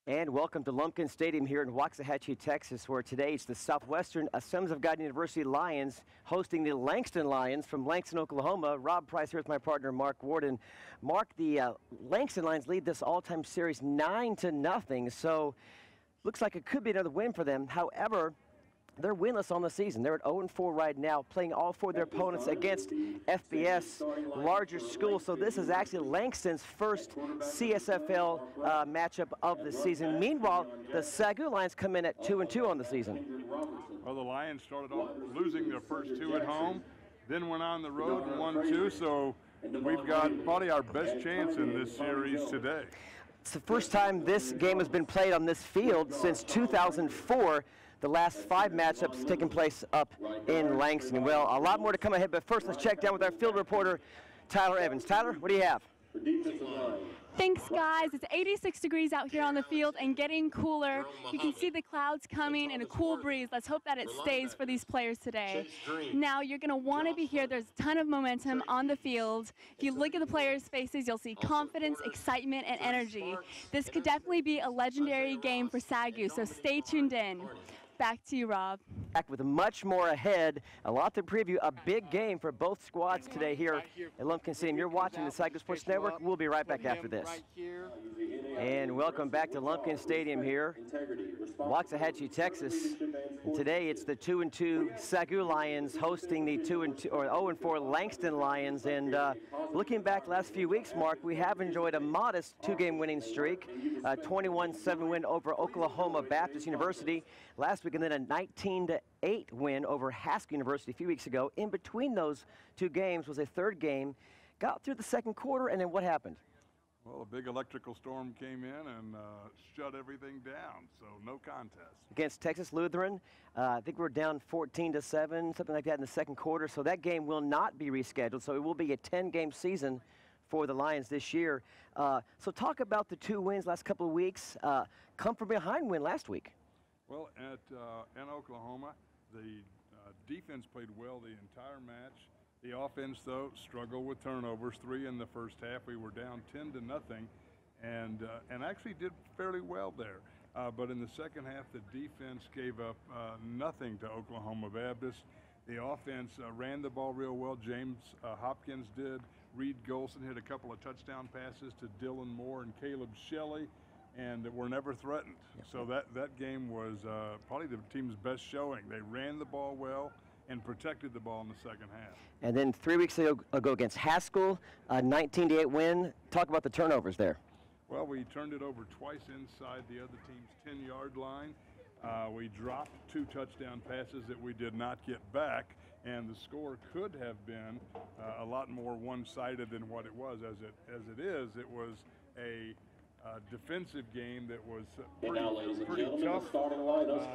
And welcome to Lumpkin Stadium here in Waxahachie, Texas, where today it's the Southwestern Assemblies of God University Lions hosting the Langston Lions from Langston, Oklahoma. Rob Price here with my partner, Mark Warden. Mark, the Langston Lions lead this all-time series 9-0, so looks like it could be another win for them. However, they're winless on the season. They're at 0-4 right now, playing all four of their opponents against FBS, larger schools. So this is actually Langston's first CSFL matchup of the season. Meanwhile, the SAGU Lions come in at 2-2 on the season. Well, the Lions started off losing their first two at home, then went on the road and won two. So we've got probably our best chance in this series today. It's the first time this game has been played on this field since 2004. The last 5 matchups taking place up in Langston. Well, a lot more to come ahead, but first let's check down with our field reporter, Tyler Evans. Tyler, what do you have? Thanks, guys. It's 86 degrees out here on the field and getting cooler. You can see the clouds coming and a cool breeze. Let's hope that it stays for these players today. Now, you're going to want to be here. There's a ton of momentum on the field. If you look at the players' faces, you'll see confidence, excitement, and energy. This could definitely be a legendary game for SAGU, so stay tuned in. Back to you, Rob. Back with much more ahead. A lot to preview. A big game for both squads today here at Lumpkin Stadium. You're watching the SAGU Sports Network. We'll be right back after this. And welcome back to Lumpkin Stadium here, Waxahachie, Texas. And today it's the 2-2 SAGU Lions hosting the 0-4 Langston Lions. And looking back last few weeks, Mark, we have enjoyed a modest 2-game winning streak, a 21-7 win over Oklahoma Baptist University last week, and then a 19-8 win over Haskell University a few weeks ago. In between those two games was a third game. Got through the second quarter, and then what happened? Well, a big electrical storm came in and shut everything down, so no contest. Against Texas Lutheran, I think we're down 14-7, something like that in the second quarter, so that game will not be rescheduled, so it will be a 10-game season for the Lions this year. So talk about the 2 wins last couple of weeks. Come from behind win last week. Well, in Oklahoma, the defense played well the entire match. The offense, though, struggled with turnovers. 3 in the first half. We were down 10-0, and actually did fairly well there. But in the second half, the defense gave up nothing to Oklahoma Baptist. The offense ran the ball real well. James Hopkins did. Reed Golson hit a couple of touchdown passes to Dylan Moore and Caleb Shelley, and were never threatened. So that game was probably the team's best showing. They ran the ball well and protected the ball in the second half. And then 3 weeks ago against Haskell, a 19-8 win. Talk about the turnovers there. Well, we turned it over twice inside the other team's 10-yard line. We dropped 2 touchdown passes that we did not get back, and the score could have been a lot more one-sided than what it was. As it is, it was a defensive game that was pretty tough for the Lions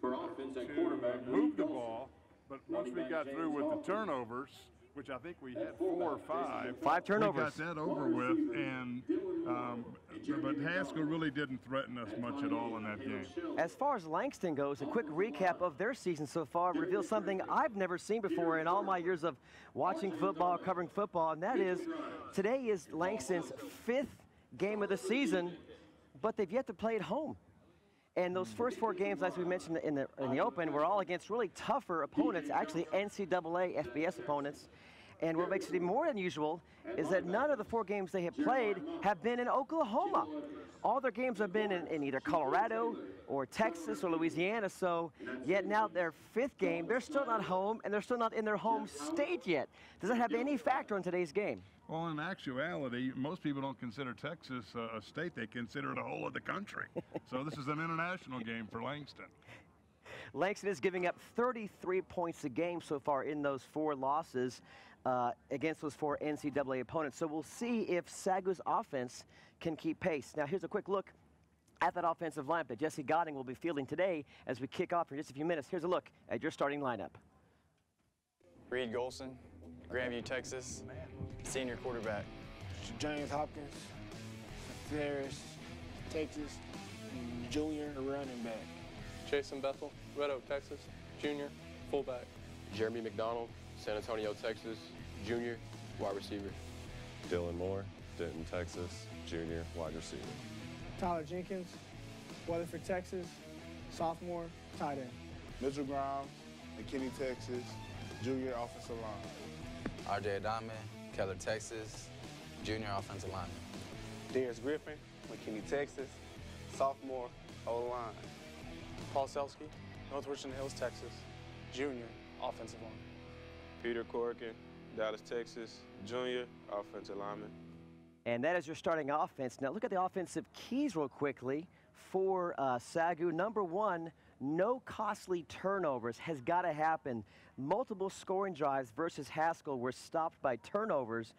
to move the ball, but once we got through with the turnovers, which I think we had 4 or 5. 5 turnovers. We got that over with, and but Haskell really didn't threaten us much at all in that game. As far as Langston goes, a quick recap of their season so far reveals something I've never seen before in all my years of watching football, covering football, and that is today is Langston's 5th game of the season, but they've yet to play at home. And those first 4 games, as we mentioned in the open, were all against really tougher opponents, actually NCAA FBS opponents. And what makes it even more unusual is that none of the 4 games they have played have been in Oklahoma. All their games have been in either Colorado or Texas or Louisiana. So yet now their 5th game, they're still not home, and they're still not in their home state yet. Does that have any factor in today's game? Well, in actuality, most people don't consider Texas a state. They consider it a whole of the country. So this is an international game for Langston. Langston is giving up 33 points a game so far in those 4 losses against those 4 NCAA opponents. So we'll see if SAGU's offense can keep pace. Now here's a quick look at that offensive lineup that Jesse Godding will be fielding today as we kick off in just a few minutes. Here's a look at your starting lineup. Reed Golson, Grandview, Texas, senior quarterback. James Hopkins, Ferris, Texas, junior running back. Jason Bethel, Red Oak, Texas, junior, fullback. Jeremy McDonald, San Antonio, Texas, junior, wide receiver. Dylan Moore, Denton, Texas, junior, wide receiver. Tyler Jenkins, Weatherford, Texas, sophomore, tight end. Mitchell Grimes, McKinney, Texas, junior offensive line. RJ Adame, Keller, Texas, junior offensive lineman. Darius Griffin, McKinney, Texas, sophomore, O-line. Paul Selski, North Richland Hills, Texas, junior offensive lineman. Peter Corrigan, Dallas, Texas, junior offensive lineman. And that is your starting offense. Now look at the offensive keys real quickly for SAGU. Number one, no costly turnovers has got to happen. Multiple scoring drives versus Haskell were stopped by turnovers,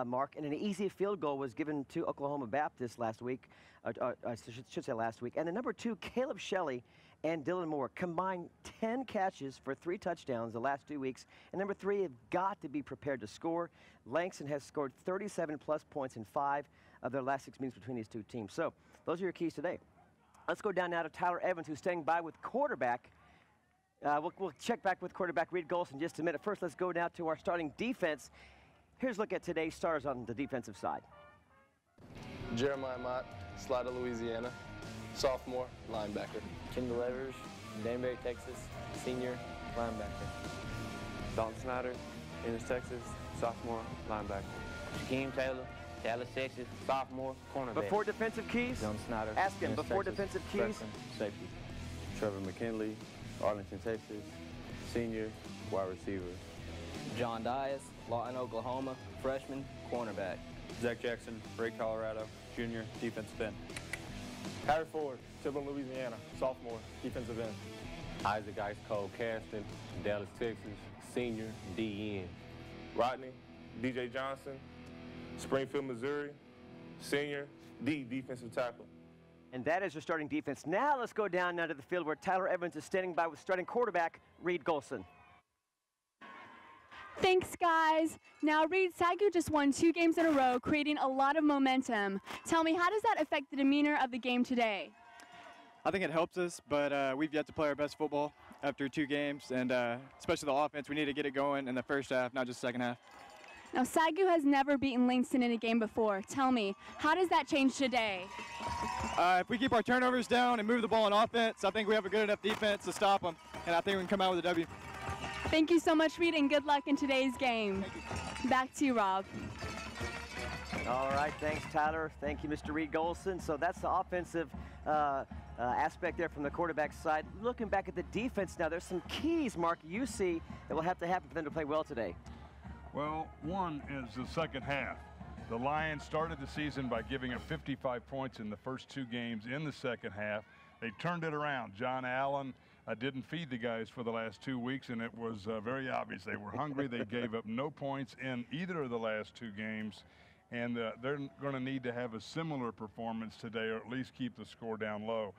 Mark, and an easy field goal was given to Oklahoma Baptist last week. I should say last week. And then number two, Caleb Shelley and Dylan Moore combined 10 catches for 3 touchdowns the last 2 weeks. And number three, have got to be prepared to score. Langston has scored 37-plus points in 5 of their last 6 meetings between these two teams. So those are your keys today. Let's go down now to Tyler Evans, who's staying by with quarterback. We'll check back with quarterback Reed Golson in just a minute. First, let's go now to our starting defense. Here's a look at today's starters on the defensive side. Jeremiah Mott, Slida, Louisiana, sophomore, linebacker. Kendall Evers, Danbury, Texas, senior, linebacker. Dalton Snyder, Ennis, Texas, sophomore, linebacker. Shaquem Taylor, Dallas, Texas, sophomore, cornerback. Before defensive keys, John Snyder, ask him, Ennis, before Texas, defensive keys. freshman, safety. Trevor McKinley, Arlington, Texas, senior, wide receiver. John Dias, Lawton, Oklahoma, freshman, cornerback. Zach Jackson, Ray, Colorado, junior, defensive end. Harry Ford, Tilden, Louisiana, sophomore, defensive end. Isaac Ice Cold Caston, Dallas, Texas, senior, DN. Rodney, DJ Johnson, Springfield, Missouri, senior, defensive tackle. And that is your starting defense. Now let's go down now to the field where Tyler Evans is standing by with starting quarterback Reed Golson. Thanks, guys. Now, Reed, SAGU just won 2 games in a row, creating a lot of momentum. Tell me, how does that affect the demeanor of the game today? I think it helps us, but we've yet to play our best football after 2 games, and especially the offense, we need to get it going in the first half, not just second half. Now, SAGU has never beaten Langston in a game before. Tell me, how does that change today? If we keep our turnovers down and move the ball on offense, I think we have a good enough defense to stop them, and I think we can come out with a W. Thank you so much, Reed, and good luck in today's game. Back to you, Rob. All right, thanks, Tyler. Thank you, Mr. Reed Golson. So that's the offensive aspect there from the quarterback side. Looking back at the defense now, there's some keys, Mark, you see that will have to happen for them to play well today. Well, one is the second half. The Lions started the season by giving up 55 points in the first 2 games in the second half. They turned it around. John Allen didn't feed the guys for the last 2 weeks, and it was very obvious. They were hungry. They gave up no points in either of the last 2 games, and they're going to need to have a similar performance today, or at least keep the score down low.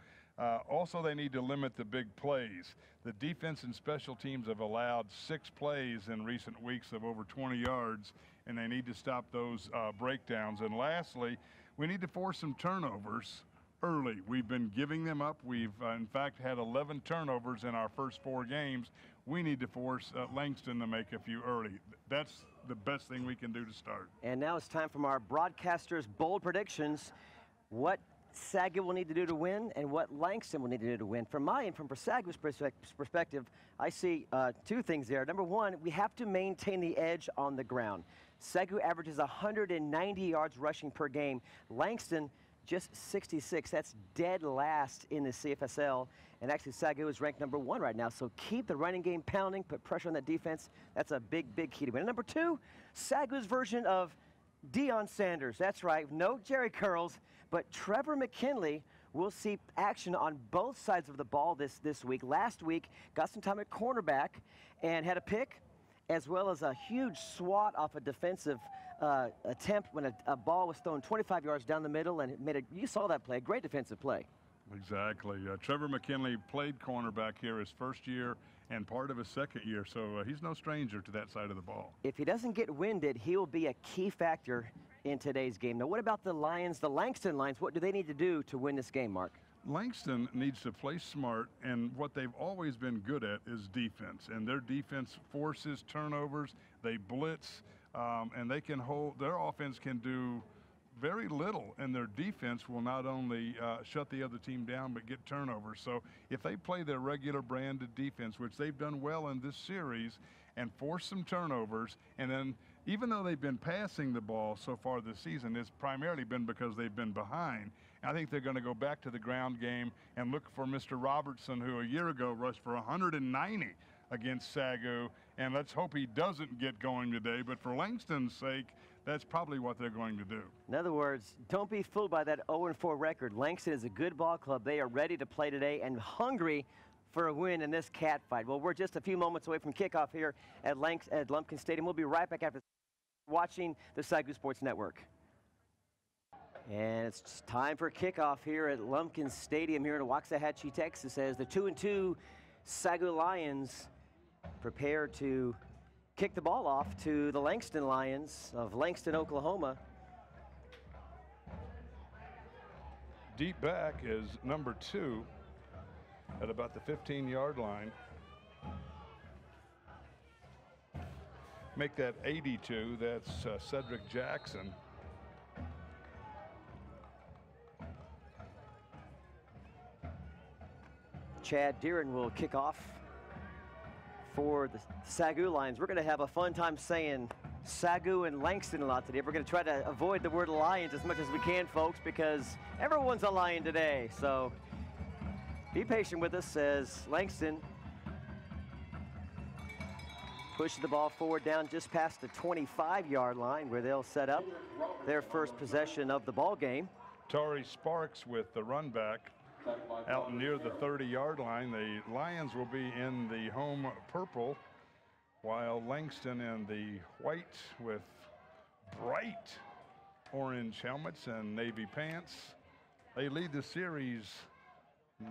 Also, they need to limit the big plays. The defense and special teams have allowed 6 plays in recent weeks of over 20 yards, and they need to stop those breakdowns. And lastly, we need to force some turnovers early. We've been giving them up. We've, in fact, had 11 turnovers in our first 4 games. We need to force Langston to make a few early. That's the best thing we can do to start. And now it's time from our broadcasters' bold predictions. What SAGU will need to do to win and what Langston will need to do to win. From SAGU's perspective, I see 2 things there. Number one, we have to maintain the edge on the ground. SAGU averages 190 yards rushing per game. Langston just 66. That's dead last in the CFSL. And actually, SAGU is ranked number 1 right now. So keep the running game pounding, put pressure on that defense. That's a big, big key to win. And number 2, SAGU's version of Deion Sanders. That's right, no Jerry Curls, but Trevor McKinley will see action on both sides of the ball this week. Last week, got some time at cornerback and had a pick, as well as a huge swat off a defensive attempt when a ball was thrown 25 yards down the middle, and it made you saw that play, a great defensive play. Exactly. Trevor McKinley played cornerback here his first year and part of his second year, so he's no stranger to that side of the ball. If he doesn't get winded, he will be a key factor in today's game. Now, what about the Lions, the Langston Lions? What do they need to do to win this game, Mark? Langston needs to play smart, and what they've always been good at is defense, and their defense forces turnovers, they blitz, and they can hold, their offense can do very little, and their defense will not only shut the other team down but get turnovers. So if they play their regular branded defense, which they've done well in this series, and force some turnovers, and then even though they've been passing the ball so far this season, it's primarily been because they've been behind. I think they're going to go back to the ground game and look for Mr. Robertson, who a year ago rushed for 190 against SAGU, and let's hope he doesn't get going today. But for Langston's sake, that's probably what they're going to do. In other words, don't be fooled by that 0-4 record. Langston is a good ball club. They are ready to play today and hungry for a win in this cat fight. Well, we're just a few moments away from kickoff here at Lumpkin Stadium. We'll be right back after watching the SAGU Sports Network. And it's time for kickoff here at Lumpkin Stadium here in Waxahachie, Texas, as the 2-2 SAGU Lions prepare to kick the ball off to the Langston Lions of Langston, Oklahoma. Deep back is number 2 at about the 15-yard line. Make that 82, that's Cedric Jackson. Chad Deeren will kick off for the SAGU Lions. We're going to have a fun time saying SAGU and Langston a lot today. We're going to try to avoid the word Lions as much as we can, folks, because everyone's a Lion today. So be patient with us as Langston pushes the ball forward down just past the 25-yard line, where they'll set up their first possession of the ball game. Torrey Sparks with the run back out near the 30-yard line. The Lions will be in the home purple, while Langston in the white with bright orange helmets and navy pants. They lead the series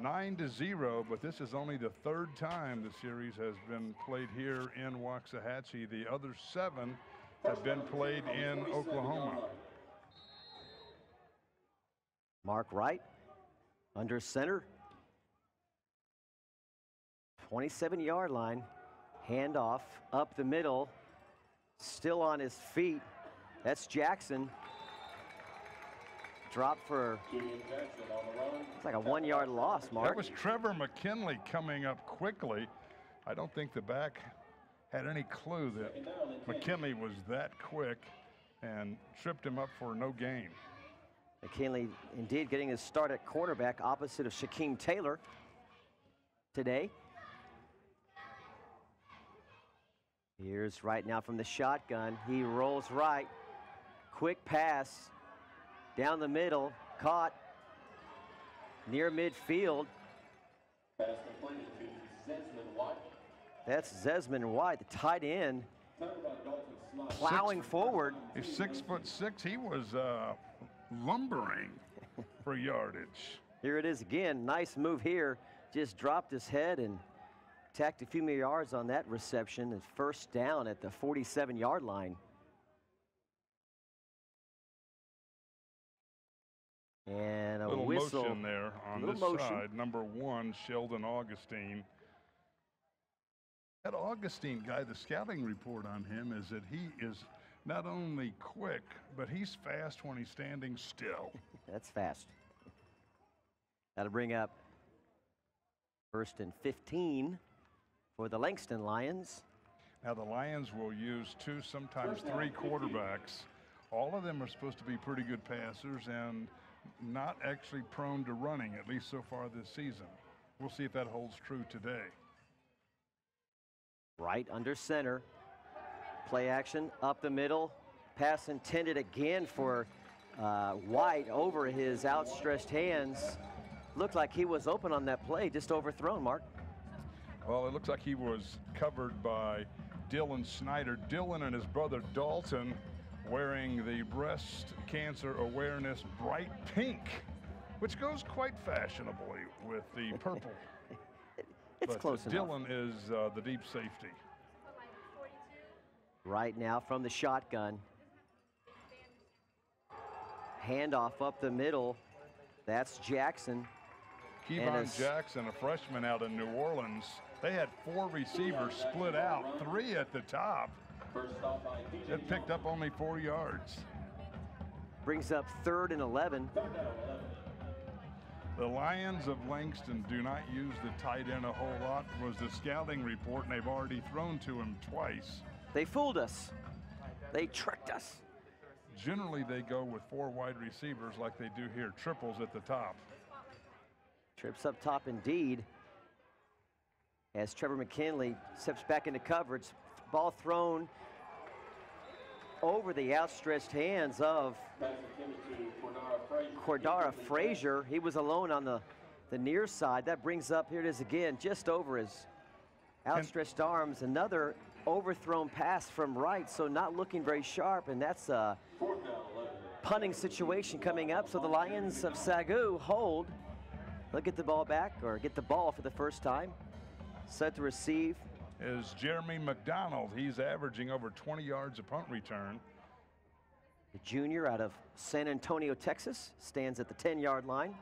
9-0, but this is only the 3rd time the series has been played here in Waxahachie. The other 7 have been played in Oklahoma. Mark Wright under center, 27-yard line, handoff up the middle, still on his feet. That's Jackson. Drop for, it's like a 1-yard loss, Mark. That was Trevor McKinley coming up quickly. I don't think the back had any clue that McKinley was that quick and tripped him up for no gain. McKinley indeed getting his start at quarterback opposite of Shaquem Taylor today. Here's right now from the shotgun. He rolls right. Quick pass down the middle. Caught near midfield. That's Zesman White, the tight end, plowing forward. He's 6'6". He was lumbering for yardage. Here it is again. Nice move here. Just dropped his head and tacked a few more yards on that reception. And first down at the 47-yard line. And a little whistle. Motion there on this side. Number 1, Sheldon Augustine. That Augustine guy, the scouting report on him is that he is not only quick, but he's fast when he's standing still. That's fast. That'll bring up 1st and 15 for the Langston Lions. Now the Lions will use 2, sometimes 3 quarterbacks. All of them are supposed to be pretty good passers and not actually prone to running, at least so far this season. We'll see if that holds true today. Right under center. Play action up the middle. Pass intended again for White over his outstretched hands. Looked like he was open on that play, just overthrown, Mark. Well, it looks like he was covered by Dylan Snyder. Dylan and his brother Dalton wearing the breast cancer awareness bright pink, which goes quite fashionably with the purple. It's close enough. Dylan is the deep safety. Right now from the shotgun. Handoff up the middle. That's Jackson. Kevon Jackson, a freshman out in New Orleans. They had 4 receivers split out, 3 at the top. It picked up only 4 yards. Brings up 3rd and 11. The Lions of Langston do not use the tight end a whole lot, was the scouting report, and they've already thrown to him twice. They fooled us. They tricked us. Generally, they go with 4 wide receivers like they do here, triples at the top. Trips up top indeed. As Trevor McKinley steps back into coverage. Ball thrown over the outstretched hands of Cordara Frazier. He was alone on the near side. That brings up, here it is again, just over his outstretched arms. Another overthrown pass from right, so not looking very sharp, and that's a punting situation coming up. So the Lions of SAGU hold. They'll get the ball back, or get the ball for the first time. Set to receive is Jeremy McDonald. He's averaging over 20 yards a punt return. The junior out of San Antonio, Texas, stands at the 10-yard line.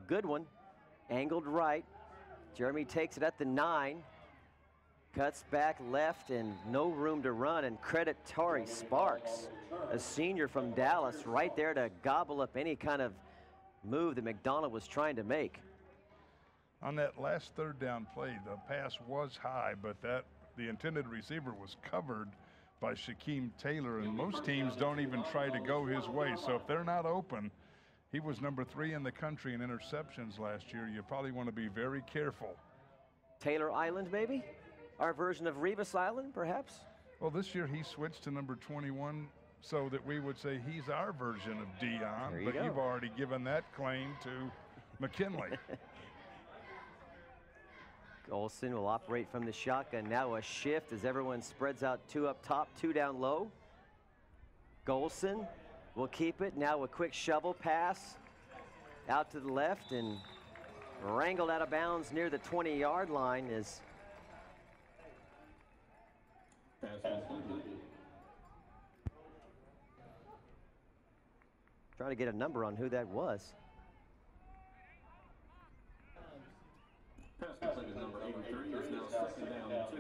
Good one, angled right. Jeremy takes it at the 9. Cuts back left and no room to run, and credit Tari Sparks, a senior from Dallas, right there to gobble up any kind of move that McDonald was trying to make. On that last 3rd down play, the pass was high, but the intended receiver was covered by Shaquem Taylor, and most teams don't even try to go his way. So if they're not open, he was number 3 in the country in interceptions last year. You probably want to be very careful. Taylor Island, maybe? Our version of Revis Island, perhaps? Well, this year he switched to number 21 so that we would say he's our version of Dion, but you've already given that claim to McKinley. Olsen will operate from the shotgun. Now a shift as everyone spreads out, 2 up top, 2 down low. Golson will keep it. Now a quick shovel pass out to the left and wrangled out of bounds near the 20-yard line is trying to get a number on who that was. Pass completed number 83 is now 2nd down 2.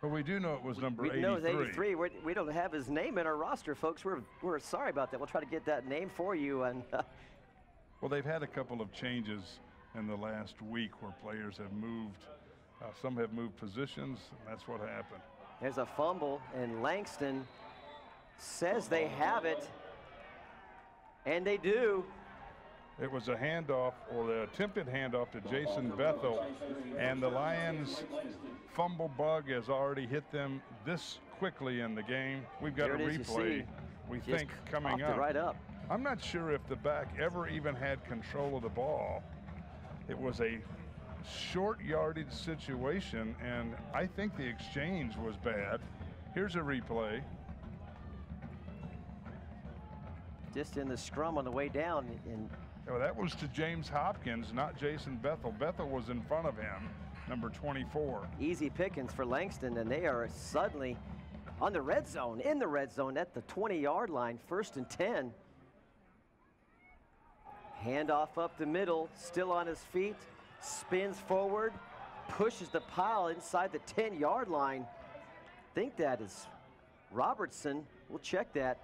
But we do know it was number 83. We know it's 83. We don't have his name in our roster, folks. We're sorry about that. We'll try to get that name for you. And well, they've had a couple of changes in the last week where players have moved. Some have moved positions, and that's what happened. There's a fumble, and Langston says they have it, and they do. It was a handoff, or the attempted handoff to Jason Bethel, and the Lions fumble bug has already hit them this quickly in the game. We've got a replay, we think, coming up. Right up. I'm not sure if the back ever even had control of the ball. It was a short yardage situation, and I think the exchange was bad. Here's a replay. Just in the scrum on the way down. Well, that was to James Hopkins, not Jason Bethel. Bethel was in front of him, number 24. Easy pickings for Langston, and they are suddenly on the red zone, in the red zone at the 20-yard line, 1st and 10. Handoff up the middle, still on his feet, spins forward, pushes the pile inside the 10-yard line. Think that is Robertson. We'll check that.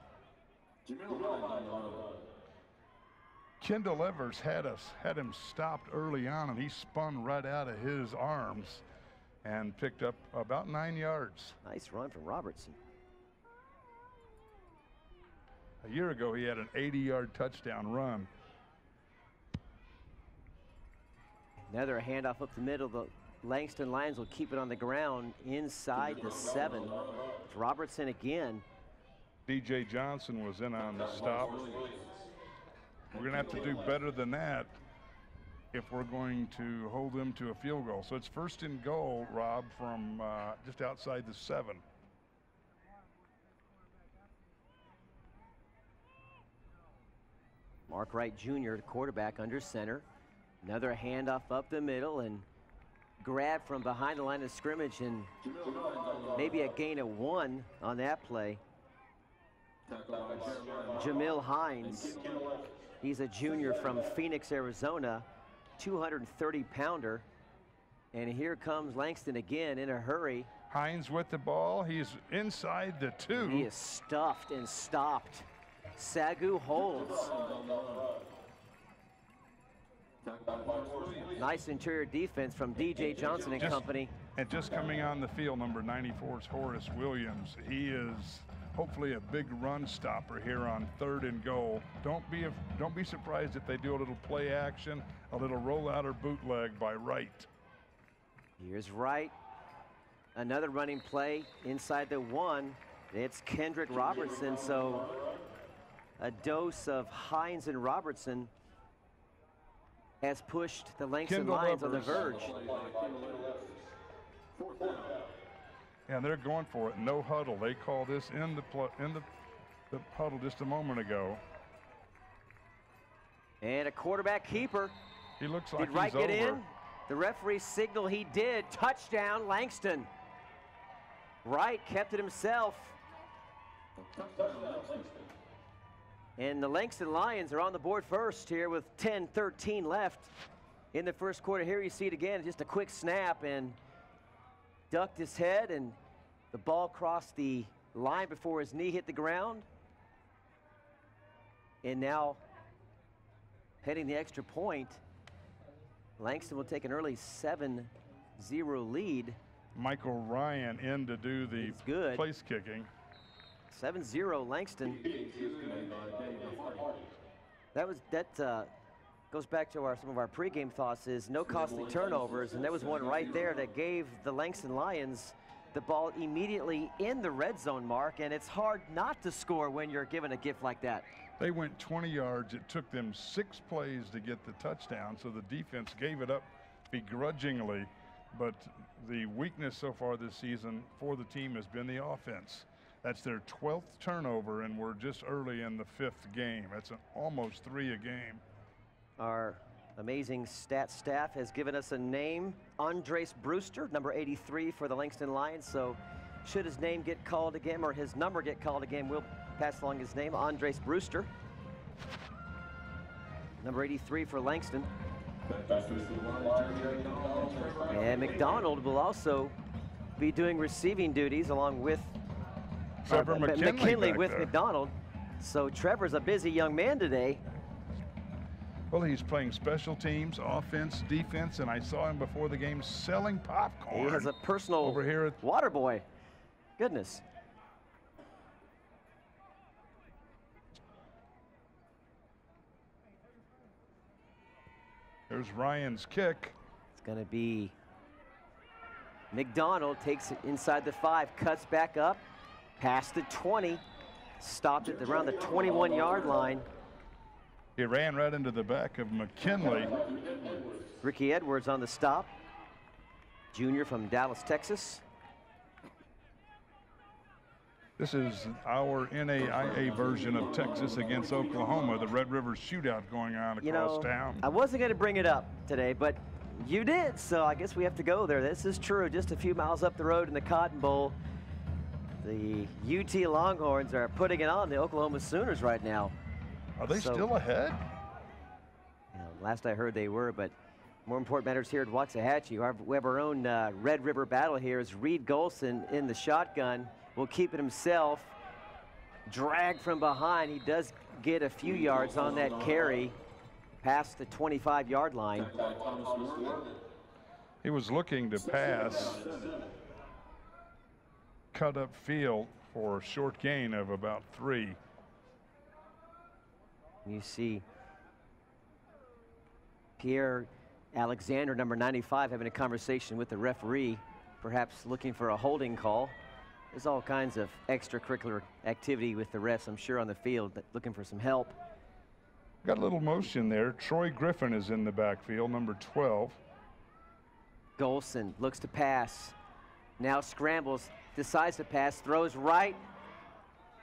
Kendall Evers had him stopped early on, and he spun right out of his arms and picked up about 9 yards. Nice run from Robertson. A year ago, he had an 80-yard touchdown run. Another handoff up the middle. The Langston Lions will keep it on the ground inside the 7. It's Robertson again. DJ Johnson was in on the stop. We're going to have to do better than that if we're going to hold them to a field goal. So it's 1st and goal, Rob, from just outside the 7. Mark Wright Jr., the quarterback, under center. Another handoff up the middle and grab from behind the line of scrimmage, and maybe a gain of 1 on that play. Jamil Hines, he's a junior from Phoenix, Arizona, 230-pounder. And here comes Langston again in a hurry. Hines with the ball. He's inside the 2. He is stuffed and stopped. SAGU holds. Nice interior defense from DJ Johnson and company. And just coming on the field, number 94 is Horace Williams. He is hopefully a big run stopper here on 3rd and goal. Don't be surprised if they do a little play action, a little rollout or bootleg by Wright. Here's Wright. Another running play inside the 1. It's Kendrick Robertson, so a dose of Hines and Robertson has pushed the Langston Lions on the verge. And they're going for it. No huddle. They call this in the huddle just a moment ago. And a quarterback keeper. He looks like did Wright he's get over. in? The referee signaled he did. Touchdown, Langston. Wright kept it himself. And the Langston Lions are on the board first here with 10-13 left in the first quarter. Here you see it again, just a quick snap, and ducked his head, and the ball crossed the line before his knee hit the ground. And now heading the extra point, Langston will take an early 7-0 lead. Michael Ryan in to do the place kicking. 7-0 Langston. That goes back to some of our pregame thoughts. Is no costly turnovers, and there was one right there that gave the Langston Lions the ball immediately in the red zone, Mark, and it's hard not to score when you're given a gift like that. They went 20 yards. It took them 6 plays to get the touchdown, so the defense gave it up begrudgingly. But the weakness so far this season for the team has been the offense. That's their 12th turnover, and we're just early in the 5th game. That's almost 3 a game. Our amazing stat staff has given us a name, Andres Brewster, number 83 for the Langston Lions. So should his name get called again, or his number get called again, we'll pass along his name, Andres Brewster. Number 83 for Langston. And McDonald will also be doing receiving duties along with Trevor McKinley with there. McDonald. So Trevor's a busy young man today. Well, he's playing special teams, offense, defense, and I saw him before the game selling popcorn. He has a personal over here at water boy. Goodness. There's Ryan's kick. It's going to be McDonald, takes it inside the 5, cuts back up, past the 20, stopped it around the 21-yard line. He ran right into the back of McKinley. Ricky Edwards on the stop, junior from Dallas, Texas. This is our NAIA version of Texas against Oklahoma, the Red River shootout going on across town. I wasn't going to bring it up today, but you did, so I guess we have to go there. This is true. Just a few miles up the road in the Cotton Bowl, the UT Longhorns are putting it on the Oklahoma Sooners right now. Are they still ahead? Last I heard they were, but more important matters here at Waxahachie. We have our own Red River battle here as Reed Golson in the shotgun will keep it himself. Drag from behind. He does get a few yards on that carry past the 25-yard line. He was looking to pass, cut up field for a short gain of about 3. You see Pierre Alexander, number 95, having a conversation with the referee, perhaps looking for a holding call. There's all kinds of extracurricular activity with the refs, I'm sure, on the field, looking for some help. Got a little motion there. Troy Griffin is in the backfield, number 12. Golson looks to pass, now scrambles, decides to pass, throws right.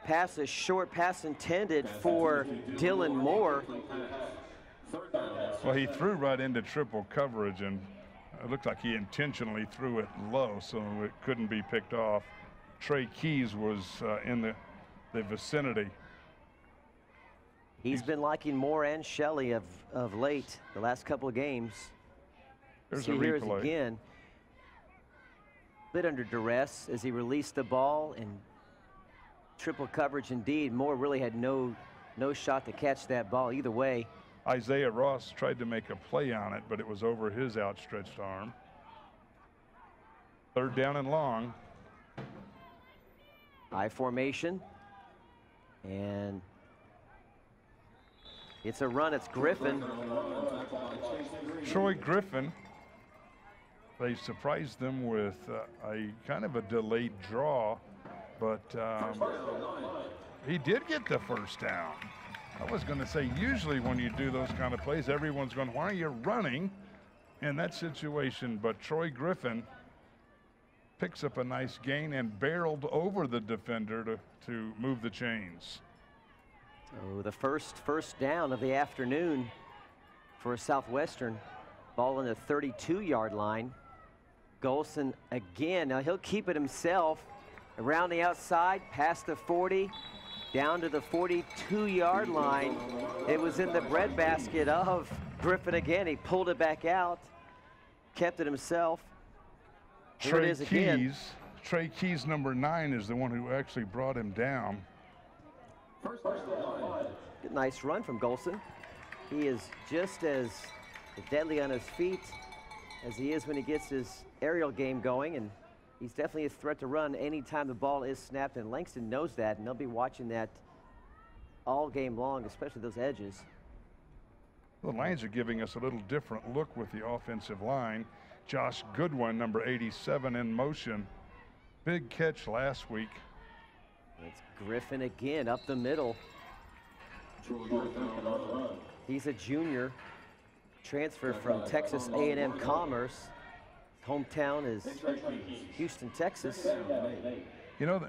Pass is short, pass intended for Dylan Moore. Well, he threw right into triple coverage, and it looked like he intentionally threw it low so it couldn't be picked off. Trey Keys was in the vicinity. He's been liking Moore and Shelley of late, the last couple of games. There's See, a here's replay. again. bit under duress as he released the ball, and triple coverage indeed. Moore really had no shot to catch that ball either way. Isaiah Ross tried to make a play on it, but it was over his outstretched arm. 3rd down and long. High formation, and it's a run. It's Griffin. Troy Griffin. They surprised them with a kind of a delayed draw, but he did get the 1st down. I was going to say, usually when you do those kind of plays, everyone's going, why are you running in that situation? But Troy Griffin picks up a nice gain and barreled over the defender to move the chains. So the first down of the afternoon for Southwestern. Ball on the 32-yard line. Golson again. Now he'll keep it himself around the outside, past the 40, down to the 42-yard line. It was in the breadbasket of Griffin again. He pulled it back out, kept it himself. Here it is again. Trey Keys, number 9, is the one who actually brought him down. Good, nice run from Golson. He is just as deadly on his feet as he is when he gets his aerial game going, and he's definitely a threat to run anytime the ball is snapped, and Langston knows that, and they'll be watching that all game long, especially those edges. The Lions are giving us a little different look with the offensive line. Josh Goodwin, number 87, in motion. Big catch last week. It's Griffin again up the middle. He's a junior, transfer from Texas A&M Commerce. Hometown is Houston, Texas. You know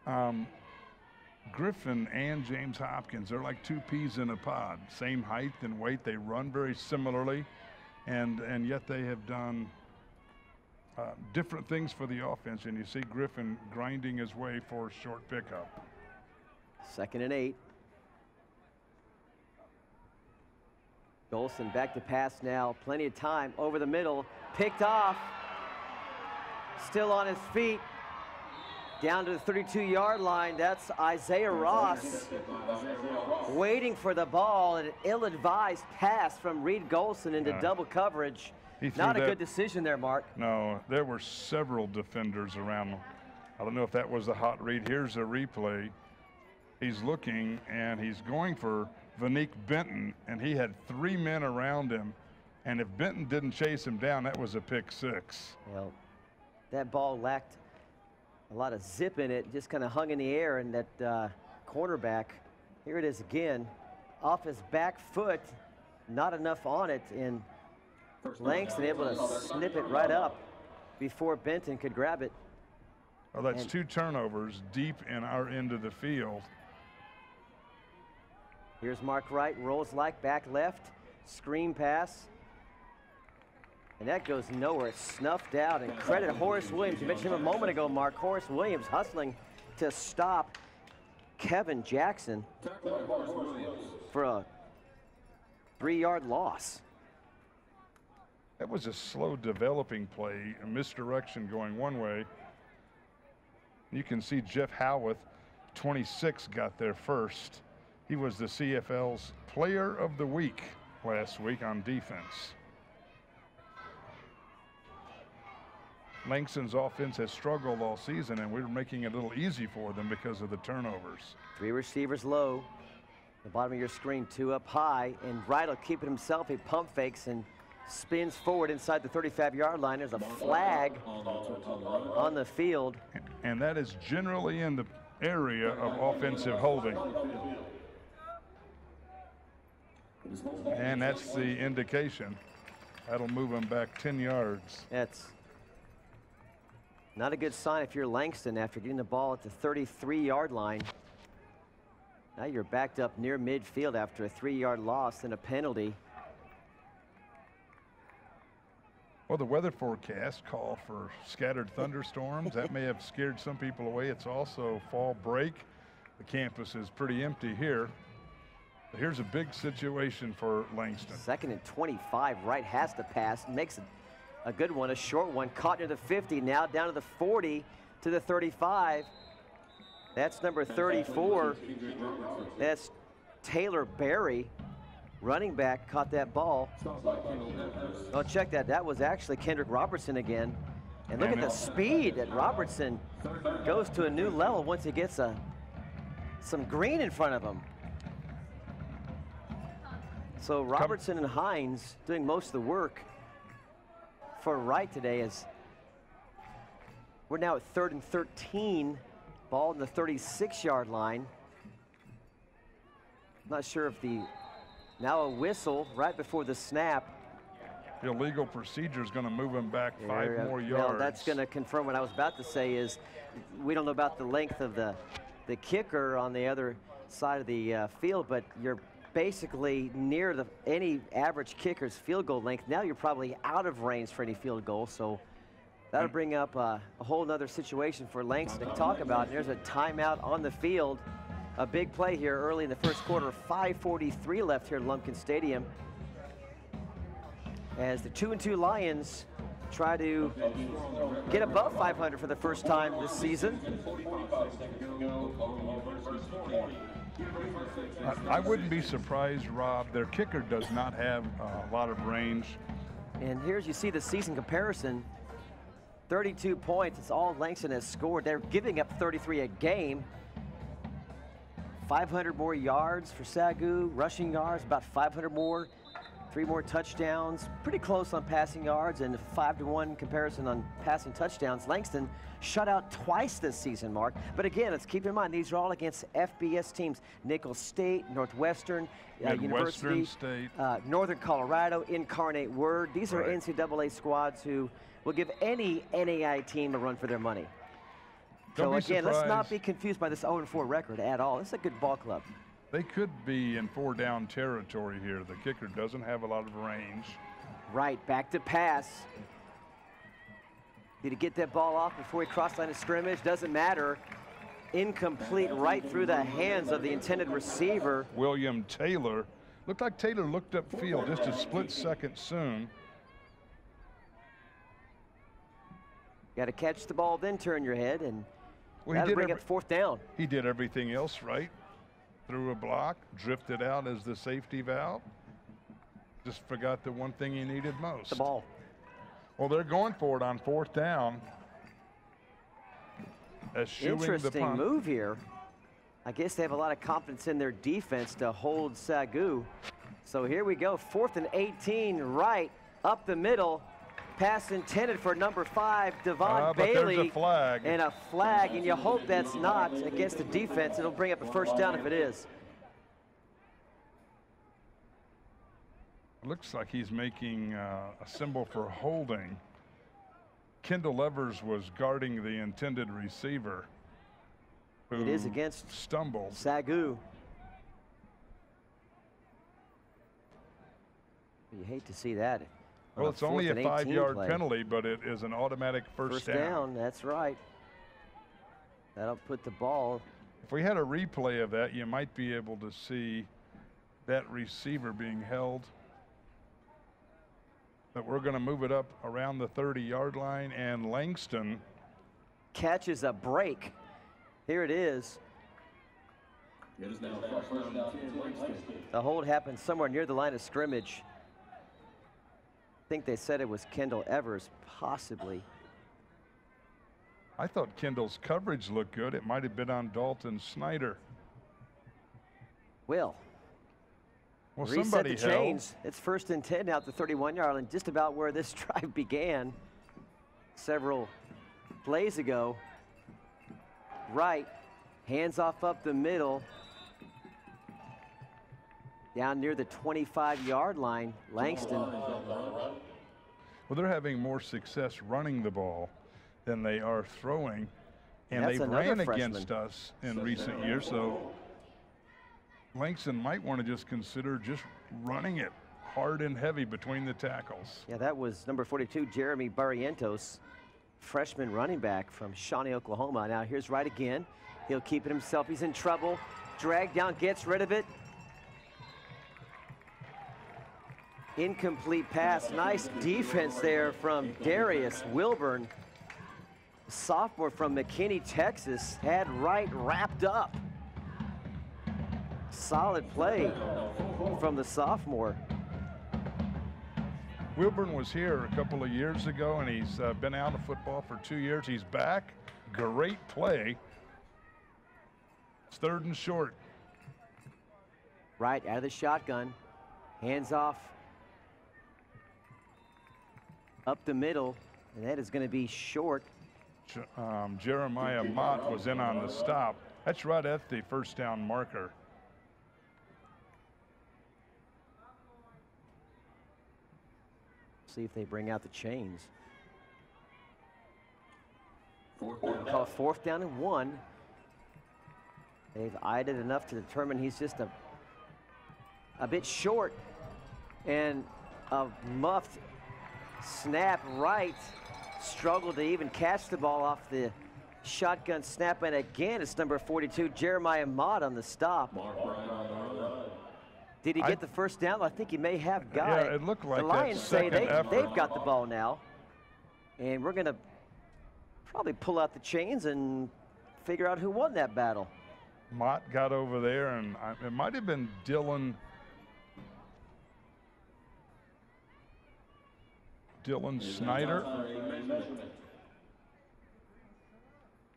that Griffin and James Hopkins are like 2 peas in a pod. Same height and weight. They run very similarly, and yet they have done different things for the offense. And you see Griffin grinding his way for a short pickup. 2nd and 8. Golson back to pass now. Plenty of time over the middle. Picked off. Still on his feet. Down to the 32-yard line. That's Isaiah Ross waiting for the ball. An ill-advised pass from Reed Golson into double coverage. Not a good decision there, Mark. No, there were several defenders around. I don't know if that was a hot read. Here's a replay. He's looking, and he's going for Vanique Benton, and he had 3 men around him. And if Benton didn't chase him down, that was a pick 6. Well, that ball lacked a lot of zip in it, just kind of hung in the air, and that cornerback, here it is again, off his back foot, not enough on it, and Langston able to snip it right up before Benton could grab it. Well, that's 2 turnovers deep in our end of the field. Here's Mark Wright, rolls like back left, screen pass. And that goes nowhere. It's snuffed out. And credit Horace Williams. You mentioned him a moment ago, Mark. Horace Williams hustling to stop Kevin Jackson for a 3-yard loss. That was a slow developing play, a misdirection going one way. You can see Jeff Howarth, 26, got there first. He was the CFL's Player of the Week last week on defense. Langston's offense has struggled all season, and we're making it a little easy for them because of the turnovers. 3 receivers low. The bottom of your screen, 2 up high, and Wright will keep it himself. He pump fakes and spins forward inside the 35-yard line. There's a flag on the field. And that is generally in the area of offensive holding. And that's the indication. That'll move him back 10 yards. That's not a good sign if you're Langston after getting the ball at the 33-yard line. Now you're backed up near midfield after a 3-yard loss and a penalty. Well, the weather forecast call for scattered thunderstorms. That may have scared some people away. It's also fall break. The campus is pretty empty here. But here's a big situation for Langston. 2nd and 25. Wright has to pass. Makes a A good one, a short one, caught near the 50, now down to the 40, to the 35. That's number 34. That's Taylor Berry, running back, caught that ball. Oh, check that. That was actually Kendrick Robertson again. And look at the speed that Robertson goes to a new level once he gets some green in front of him. So Robertson and Hines doing most of the work for Wright today, as we're now at 3rd and 13, ball in the 36-yard line. Not sure if now a whistle right before the snap. Illegal procedure is going to move him back 5 more yards. Well, that's going to confirm what I was about to say, is we don't know about the length of the kicker on the other side of the field, but you're basically near any average kicker's field goal length. Now you're probably out of range for any field goal, so that'll bring up a whole nother situation for Langston to talk about. And there's a timeout on the field. A big play here early in the first quarter. 5:43 left here at Lumpkin Stadium, as the 2-2 Lions try to get above 500 for the first time this season. I wouldn't be surprised, Rob. Their kicker does not have a lot of range. And here's, you see the season comparison. 32 points, it's all Langston has scored. They're giving up 33 a game. 500 more yards for SAGU, rushing yards, about 500 more. 3 more touchdowns, pretty close on passing yards, and a 5-to-1 comparison on passing touchdowns. Langston shut out twice this season, Mark. But again, let's keep in mind, these are all against FBS teams. Nicholls State, Northwestern University, State. Northern Colorado, Incarnate Word. These are NCAA squads who will give any NAI team a run for their money. So again, let's not be confused by this 0-4 record at all. This is a good ball club. They could be in 4-down territory here. The kicker doesn't have a lot of range. Right, back to pass. Did he get that ball off before he crossed line of scrimmage? Doesn't matter. Incomplete, right through the hands of the intended receiver. William Taylor. Looked like Taylor looked upfield just a split second soon. Got to catch the ball, then turn your head, and that'll bring up 4th down. He did everything else right. Threw a block, drifted out as the safety valve. Just forgot the one thing he needed most. The ball. Well, they're going for it on 4th down. Interesting move here. I guess they have a lot of confidence in their defense to hold SAGU. So here we go, 4th and 18, right up the middle. Pass intended for number 5, Devon Bailey. There's a flag. And a flag, and you hope that's not against the defense. It'll bring up a 1st down if it is. Looks like he's making a symbol for holding. Kendall Evers was guarding the intended receiver, who it is against stumbled. SAGU. You hate to see that. Well, it's only a 5-yard penalty, but it is an automatic first down. That's right. That'll put the ball. If we had a replay of that, you might be able to see that receiver being held. But we're going to move it up around the 30-yard line, and Langston catches a break. Here it is. It is now 1st down 10, Langston. The hold happened somewhere near the line of scrimmage. I think they said it was Kendall Evers, possibly. I thought Kendall's coverage looked good. It might have been on Dalton Snyder. Well, reset somebody the chains. It's 1st and 10 out the 31-yard line, just about where this drive began several plays ago. Right, hands off up the middle. Down near the 25-yard line, Langston. Well, they're having more success running the ball than they are throwing, and they've ran against us in recent years, so Langston might want to just consider just running it hard and heavy between the tackles. Yeah, that was number 42, Jeremy Barrientos, freshman running back from Shawnee, Oklahoma. Now here's Wright again. He'll keep it himself. He's in trouble. Drag down, gets rid of it. Incomplete pass. Nice defense there from Darius Wilburn. Sophomore from McKinney, Texas, had Wright wrapped up. Solid play from the sophomore. Wilburn was here a couple of years ago, and he's been out of football for 2 years. He's back. Great play. It's 3rd and short. Wright out of the shotgun. Hands off. Up the middle, and that is going to be short. Jeremiah Mott was in on the stop. That's right at the first down marker. See if they bring out the chains. Call 4th down and 1. They've eyed it enough to determine he's just a bit short, and a muffed snap. Right struggled to even catch the ball off the shotgun snap, and again it's number 42 Jeremiah Mott on the stop. Did he get the first down? I think he may have got it. Yeah, it looked like the Lions that say second they've got the ball now, and we're going to probably pull out the chains and figure out who won that battle. Mott got over there, and it might have been Dylan Snyder.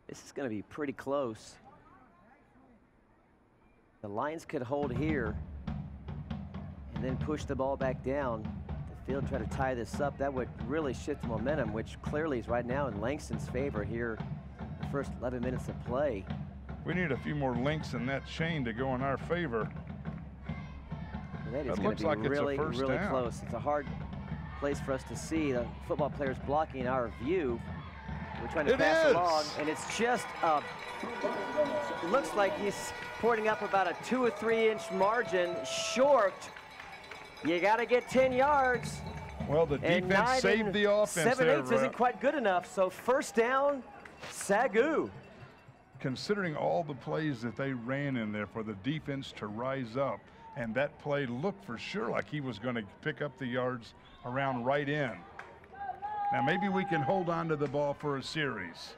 This is going to be pretty close. The Lions could hold here and then push the ball back down the field, try to tie this up. That would really shift the momentum, which clearly is right now in Langston's favor here the first 11 minutes of play. We need a few more links in that chain to go in our favor. That is going to be really close. It's a hard place for us to see. The football players blocking our view. We're trying to pass along, and it's just it looks like he's porting up about a 2 or 3 inch margin short. You got to get 10 yards. Well, the defense saved the offense 7/8 isn't quite good enough, so first down, SAGU. Considering all the plays that they ran in there for the defense to rise up, and that play looked for sure like he was going to pick up the yards around right in. Now maybe we can hold on to the ball for a series.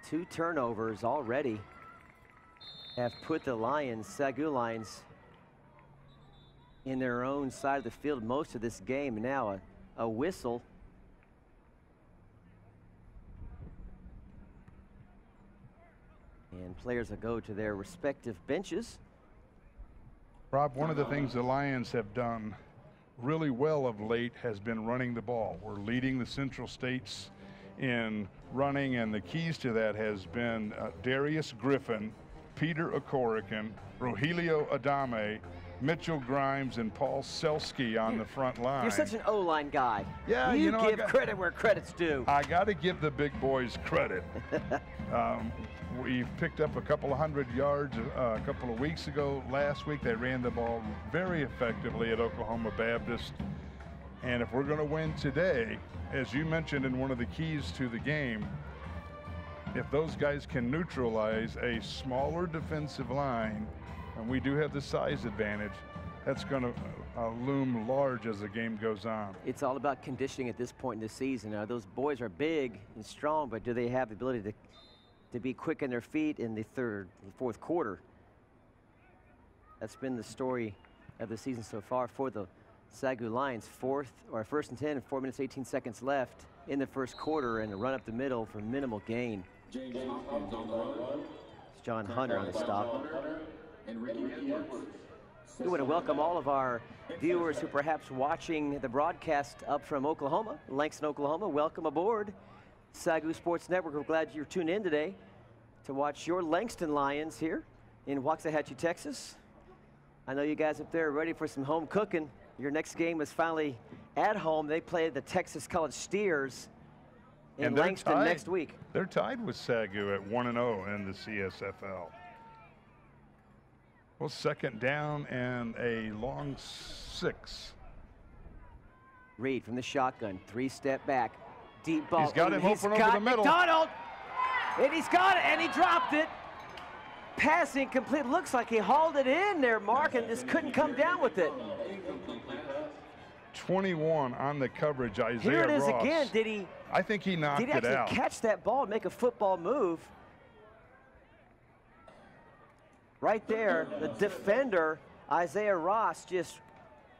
2 turnovers already have put the Lions, SAGU Lions, in their own side of the field most of this game. Now a whistle. And players will go to their respective benches. Rob, one of the things the Lions have done really well of late has been running the ball. We're leading the Central States in running, and the keys to that has been Darius Griffin, Peter Okorokan, Rogelio Adame, Mitchell Grimes, and Paul Selski on the front line. You're such an O-line guy. Yeah, you give credit where credit's due. I got to give the big boys credit. We've picked up a couple of 100 yards a couple of weeks ago. Last week they ran the ball very effectively at Oklahoma Baptist. And if we're going to win today, as you mentioned in one of the keys to the game, if those guys can neutralize a smaller defensive line, and we do have the size advantage, that's going to loom large as the game goes on. It's all about conditioning at this point in the season. Now, those boys are big and strong, but do they have the ability to be quick on their feet in the fourth quarter? That's been the story of the season so far for the SAGU Lions. First and 10 and 4 minutes 18 seconds left in the first quarter, and a run up the middle for minimal gain. It's John Hunter on the stop. We want to welcome all of our viewers who perhaps watching the broadcast up from Oklahoma, Langston, Oklahoma. Welcome aboard SAGU Sports Network. We're glad you're tuned in today to watch your Langston Lions here in Waxahachie, Texas. I know you guys up there are ready for some home cooking. Your next game is finally at home. They play the Texas College Steers in Langston next week. They're tied with SAGU at 1-0 in the CSFL. Well, second down and a long 6. Reed from the shotgun, 3-step back. Deep ball. He's got him open over the middle. McDonald, and he's got it, and he dropped it. Passing complete. Looks like he hauled it in there, Mark, and just couldn't come down with it. 21 on the coverage, Isaiah Here it is Ross. again. Did he? I think he knocked Did he it out. actually catch that ball and make a football move? Right there, the defender, Isaiah Ross, just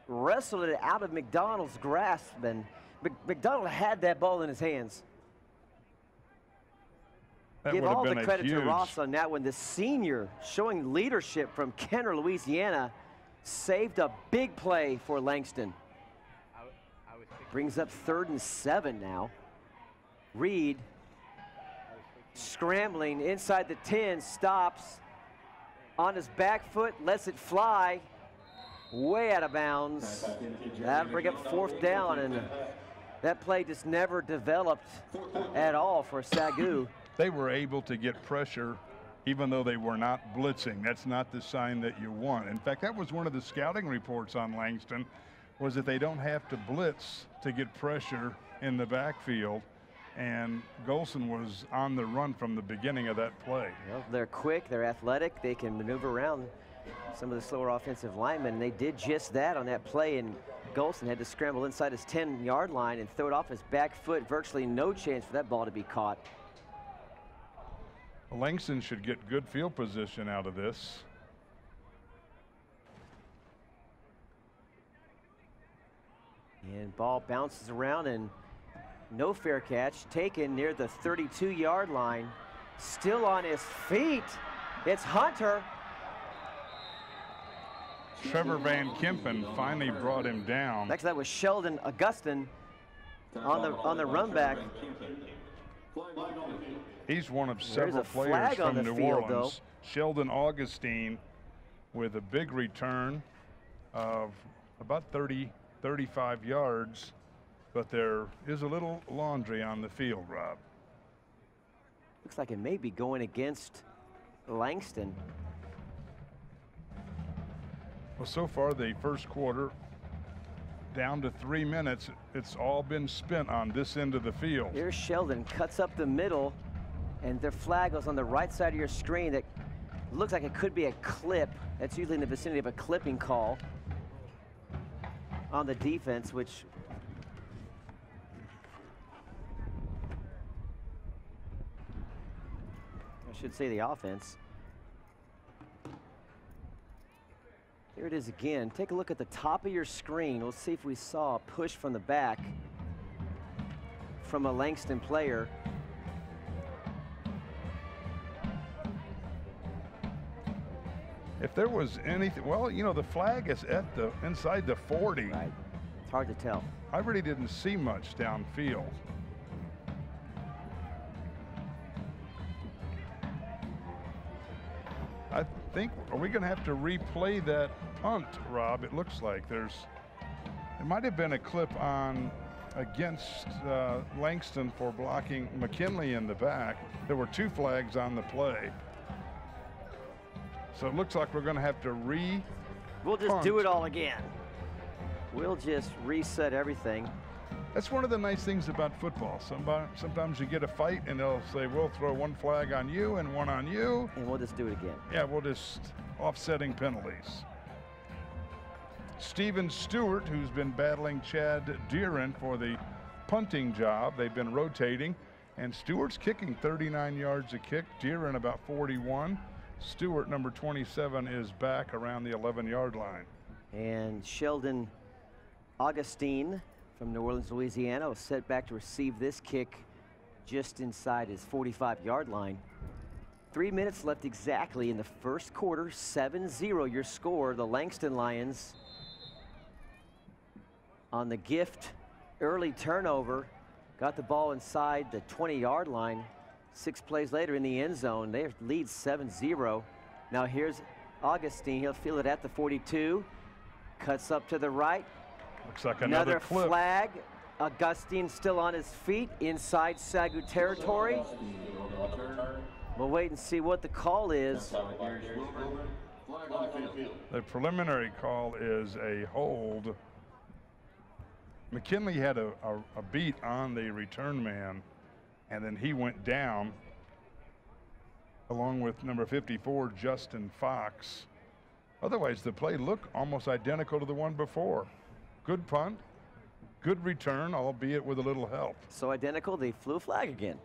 wrestled it out of McDonald's grasp, and McDonald had that ball in his hands. That Give would have all been the a credit to huge- Ross on that one. The senior showing leadership from Kenner, Louisiana, saved a big play for Langston. Brings up 3rd and 7 now. Reed scrambling inside the 10, stops on his back foot, lets it fly way out of bounds. That'll bring up 4th down, and that play just never developed at all for SAGU. They were able to get pressure even though they were not blitzing. That's not the sign that you want. In fact, that was one of the scouting reports on Langston, was that they don't have to blitz to get pressure in the backfield. And Golson was on the run from the beginning of that play. Well, they're quick, they're athletic, they can maneuver around some of the slower offensive linemen. They did just that on that play, and Golson had to scramble inside his 10-yard line and throw it off his back foot. Virtually no chance for that ball to be caught. Langston should get good field position out of this. And ball bounces around, and no fair catch, taken near the 32-yard line. Still on his feet, it's Hunter. Trevor Van Kempen finally brought him down. Actually, that was Sheldon Augustin on the run back. He's one of There's several a players flag on from the New field, Orleans. Sheldon Augustine with a big return of about 35 yards, but there is a little laundry on the field, Rob. Looks like it may be going against Langston. Well, so far the first quarter, down to 3 minutes, it's all been spent on this end of the field. Here's Sheldon, cuts up the middle, and their flag goes on the right side of your screen. That looks like it could be a clip. That's usually in the vicinity of a clipping call on the defense, which I should say the offense. Here it is again. Take a look at the top of your screen. We'll see if we saw a push from the back from a Langston player. If there was anything, well, you know, the flag is at the inside the 40. Right. It's hard to tell. I really didn't see much downfield. I think, are we going to have to replay that punt, Rob? It looks like there might have been a clip on against Langston for blocking McKinley in the back. There were 2 flags on the play. So it looks like we're going to have to We'll just do it all again. We'll just reset everything. That's one of the nice things about football. Sometimes you get a fight and they'll say, we'll throw 1 flag on you and 1 on you. And we'll just do it again. Yeah, we'll just offsetting penalties. Steven Stewart, who's been battling Chad Deeren for the punting job. They've been rotating, and Stewart's kicking 39 yards a kick. Deeren about 41. Stewart, number 27, is back around the 11-yard line. And Sheldon Augustine from New Orleans, Louisiana, was set back to receive this kick just inside his 45-yard line. 3 minutes left exactly in the first quarter. 7-0 your score. The Langston Lions on the gift early turnover got the ball inside the 20-yard line. 6 plays later in the end zone, they lead 7-0. Now here's Augustine. He'll field it at the 42. Cuts up to the right. Looks like another clip. Flag. Augustine still on his feet inside SAGU territory. We'll wait and see what the call is. The preliminary call is a hold. McKinley had a beat on the return man, and then he went down along with number 54, Justin Fox. Otherwise, the play looked almost identical to the one before. Good punt, good return, albeit with a little help. So identical, they flew a flag again.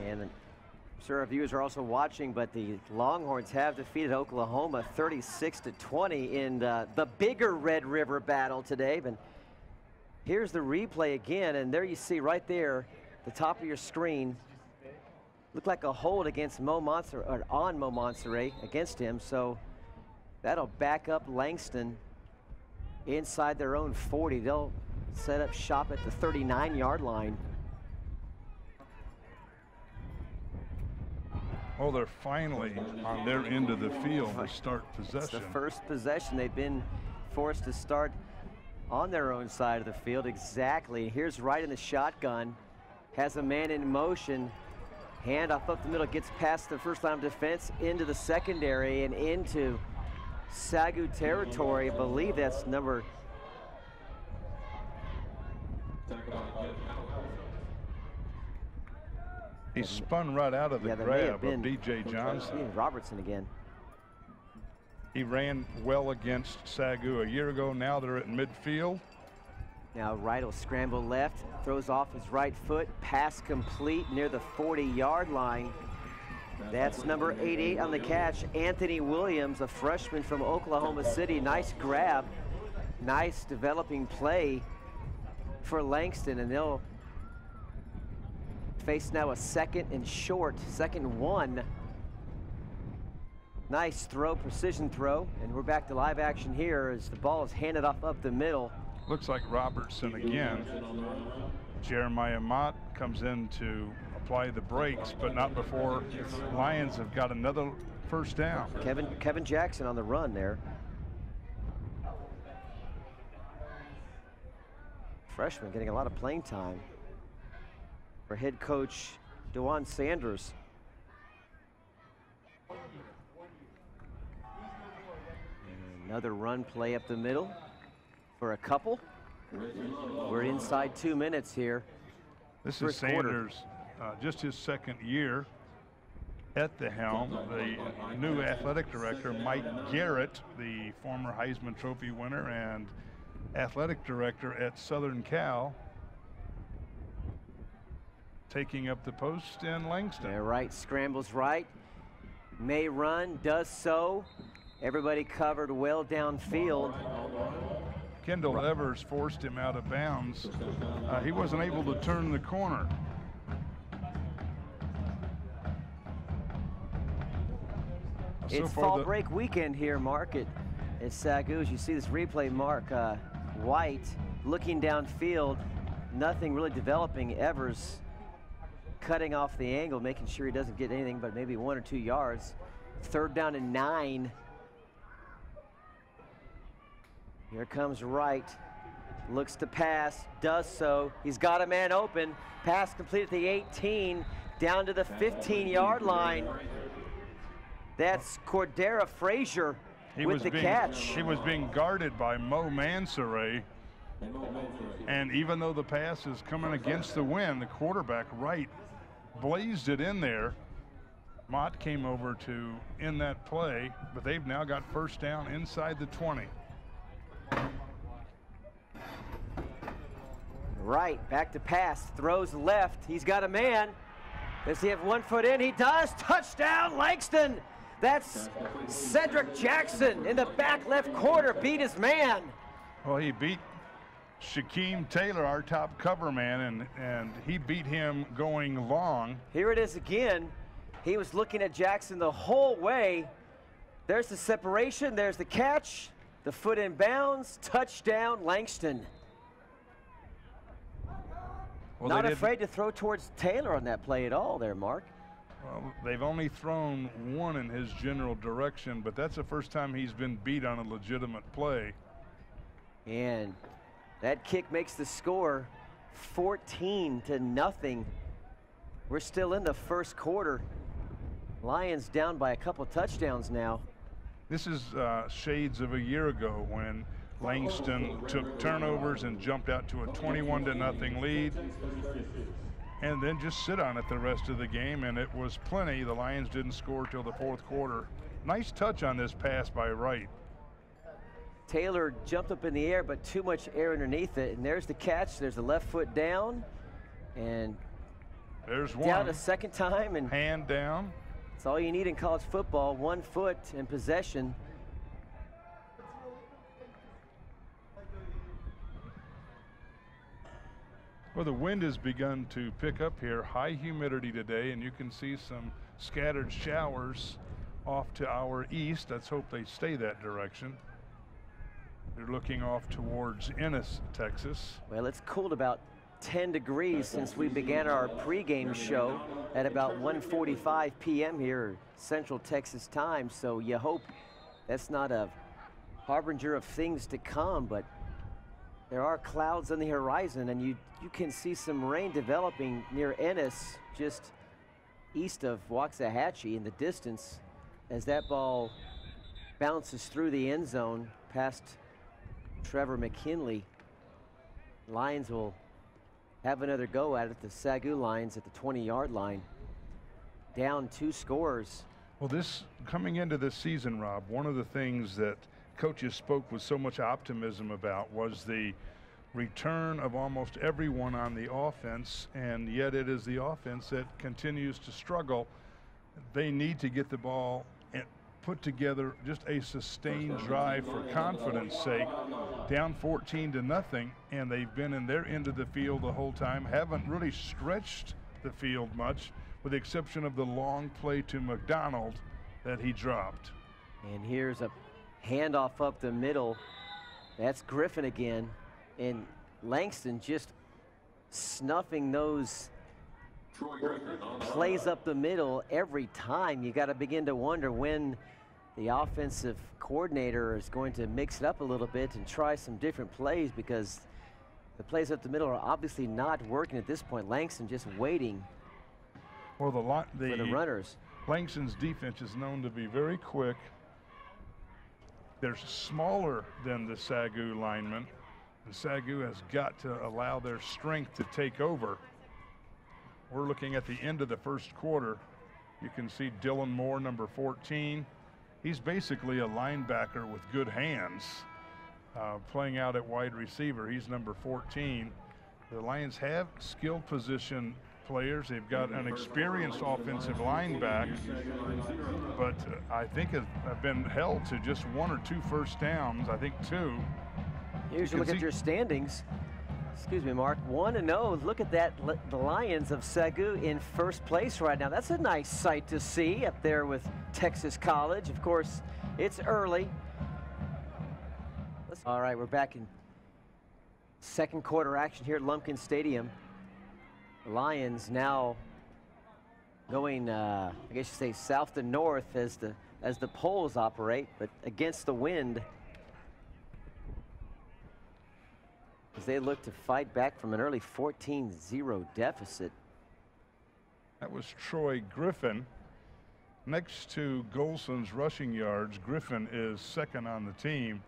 And I'm sure our viewers are also watching, but the Longhorns have defeated Oklahoma 36-20 in the bigger Red River battle today. But here's the replay again, and there you see right there, the top of your screen, looked like a hold against on Mo Monserrat against him. So that'll back up Langston inside their own 40. They'll set up shop at the 39-yard line. Oh, they're finally on their end of the field to start possession. It's the first possession. They've been forced to start on their own side of the field. Exactly. Here's Wright in the shotgun. Has a man in motion. Handoff up the middle. Gets past the first line of defense into the secondary and into SAGU territory. I believe that's number... He spun right out of the grab of DJ Johnson. Robertson again. He ran well against SAGU a year ago. Now they're at midfield. Now Wright will scramble left, throws off his right foot, pass complete near the 40-yard line. That's number 88 on the catch, Anthony Williams, a freshman from Oklahoma City. Nice grab, nice developing play for Langston, and they'll face now a second and short, second and 1. Nice throw, precision throw, and we're back to live action here as the ball is handed off up the middle. Looks like Robertson again. Jeremiah Mott comes in to apply the brakes, but not before Lions have got another first down. Kevin Jackson on the run there. Freshman getting a lot of playing time for head coach DeJuan Sanders. And another run play up the middle for a couple. We're inside 2 minutes here. This is Sanders, just his second year at the helm. The new athletic director, Mike Garrett, the former Heisman Trophy winner and athletic director at Southern Cal, taking up the post in Langston. Yeah, Wright scrambles right, may run, does so. Everybody covered well downfield. Kendall Evers forced him out of bounds. He wasn't able to turn the corner. It's fall break weekend here, Mark, at SAGU. As you see this replay, Mark, White looking downfield, nothing really developing. Evers cutting off the angle, making sure he doesn't get anything but maybe 1 or 2 yards. 3rd down and 9. Here comes Wright, looks to pass, does so. He's got a man open. Pass complete at the 18, down to the 15-yard line. That's Cordera Frazier with the catch. He was being guarded by Mo Monserrat. And even though the pass is coming against the wind, the quarterback, Wright, blazed it in there. Mott came over to end that play, but they've now got first down inside the 20. Right, back to pass, throws left. He's got a man. Does he have 1 foot in? He does. Touchdown, Langston. That's Cedric Jackson in the back left corner, beat his man. Well, he beat Shaquem Taylor, our top cover man, and he beat him going long. Here it is again. He was looking at Jackson the whole way. There's the separation, there's the catch, the foot in bounds, touchdown, Langston. Well, not afraid to throw towards Taylor on that play at all there, Mark. Well, they've only thrown one in his general direction, but that's the first time he's been beat on a legitimate play. And that kick makes the score 14-0. We're still in the first quarter. Lions down by a couple touchdowns now. This is shades of a year ago when Langston took turnovers and jumped out to a 21-0 lead and then just sit on it the rest of the game, and it was plenty. The Lions didn't score till the 4th quarter. Nice touch on this pass by Wright. Taylor jumped up in the air, but too much air underneath it. And there's the catch. There's the left foot down. And there's one. Down a second time. And hand down. That's all you need in college football, 1 foot and possession. Well, the wind has begun to pick up here. High humidity today, and you can see some scattered showers off to our east. Let's hope they stay that direction. They're looking off towards Ennis, Texas. Well, it's cooled about 10 degrees since we began our pregame show at about 1:45 p.m. here, Central Texas time. So you hope that's not a harbinger of things to come, but there are clouds on the horizon, and you can see some rain developing near Ennis, just east of Waxahachie in the distance, as that ball bounces through the end zone past Trevor McKinley. Lions will have another go at it. The SAGU Lions at the 20-yard line, down 2 scores. Well, this coming into this season, Rob, one of the things that coaches spoke with so much optimism about was the return of almost everyone on the offense, and yet it is the offense that continues to struggle. They need to get the ball and put together just a sustained drive for confidence sake. Down 14-0, and they've been in their end of the field the whole time, haven't really stretched the field much, with the exception of the long play to McDonald that he dropped. And here's a handoff up the middle. That's Griffin again. And Langston just snuffing those plays up the middle every time. You got to begin to wonder when the offensive coordinator is going to mix it up a little bit and try some different plays, because the plays up the middle are obviously not working at this point. Langston just waiting for the runners. Langston's defense is known to be very quick. They're smaller than the SAGU linemen. The SAGU has got to allow their strength to take over. We're looking at the end of the first quarter. You can see Dylan Moore, number 14. He's basically a linebacker with good hands, playing out at wide receiver. He's number 14. The Lions have skilled position players. They've got an experienced offensive line back, but I think have been held to just 1 or 2 first downs. I think 2. Here's a look at your standings. Excuse me, Mark. 1-0. Look at that. The Lions of SAGU in first place right now. That's a nice sight to see up there with Texas College. Of course, it's early. All right, we're back in second quarter action here at Lumpkin Stadium. The Lions now going, I guess you say, south to north as the poles operate, but against the wind, as they look to fight back from an early 14-0 deficit. That was Troy Griffin. Next to Golson's rushing yards, Griffin is second on the team.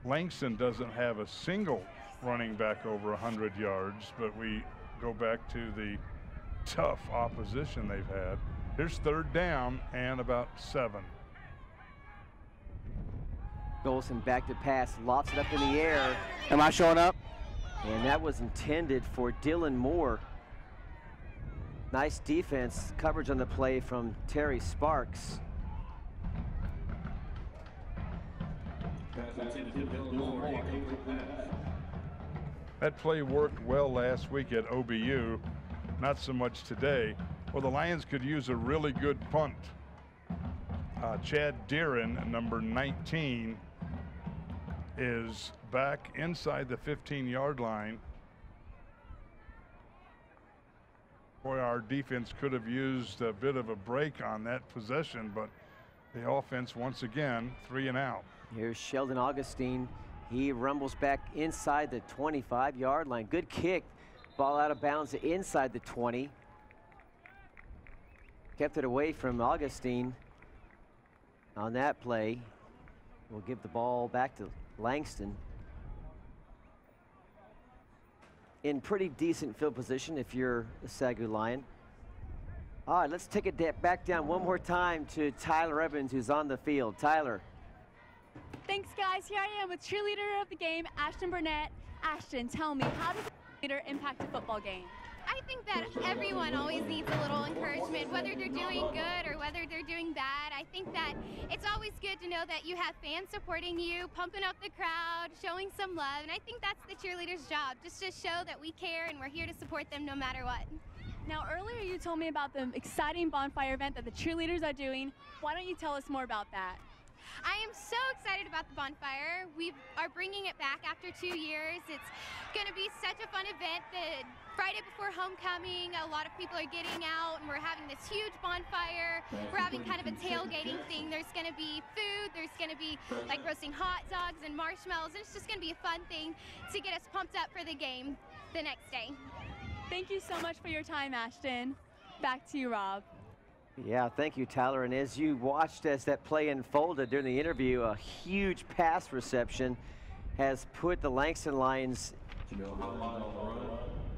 Langston doesn't have a single running back over 100 yards, but we go back to the tough opposition they've had. Here's third down and about 7. Golson back to pass, lofts it up in the air. Am I showing up? And that was intended for Dylan Moore. Nice defense coverage on the play from Terry Sparks. That play worked well last week at OBU, not so much today. Well, the Lions could use a really good punt. Chad Deeren, number 19, is back inside the 15-yard line. Boy, our defense could have used a bit of a break on that possession, but the offense once again 3 and out. Here's Sheldon Augustine. He rumbles back inside the 25-yard line. Good kick. Ball out of bounds inside the 20. Kept it away from Augustine on that play. We'll give the ball back to Langston. In pretty decent field position if you're a SAGU Lion. All right, let's take it back down one more time to Tyler Evans, who's on the field. Tyler. Thanks, guys. Here I am with cheerleader of the game, Ashton Burnett. Ashton, tell me, how does a cheerleader impact a football game? I think that everyone always needs a little encouragement, whether they're doing good or whether they're doing bad. I think that it's always good to know that you have fans supporting you, pumping up the crowd, showing some love, and I think that's the cheerleader's job, just to show that we care and we're here to support them no matter what. Now, earlier you told me about the exciting bonfire event that the cheerleaders are doing. Why don't you tell us more about that? I am so excited about the bonfire. We are bringing it back after 2 years. It's going to be such a fun event. The Friday before homecoming, a lot of people are getting out and we're having this huge bonfire. We're having kind of a tailgating thing. There's going to be food. There's going to be like roasting hot dogs and marshmallows. It's just going to be a fun thing to get us pumped up for the game the next day. Thank you so much for your time, Ashton. Back to you, Rob. Yeah, thank you, Tyler. And as you watched as that play unfolded during the interview, a huge pass reception has put the Langston Lions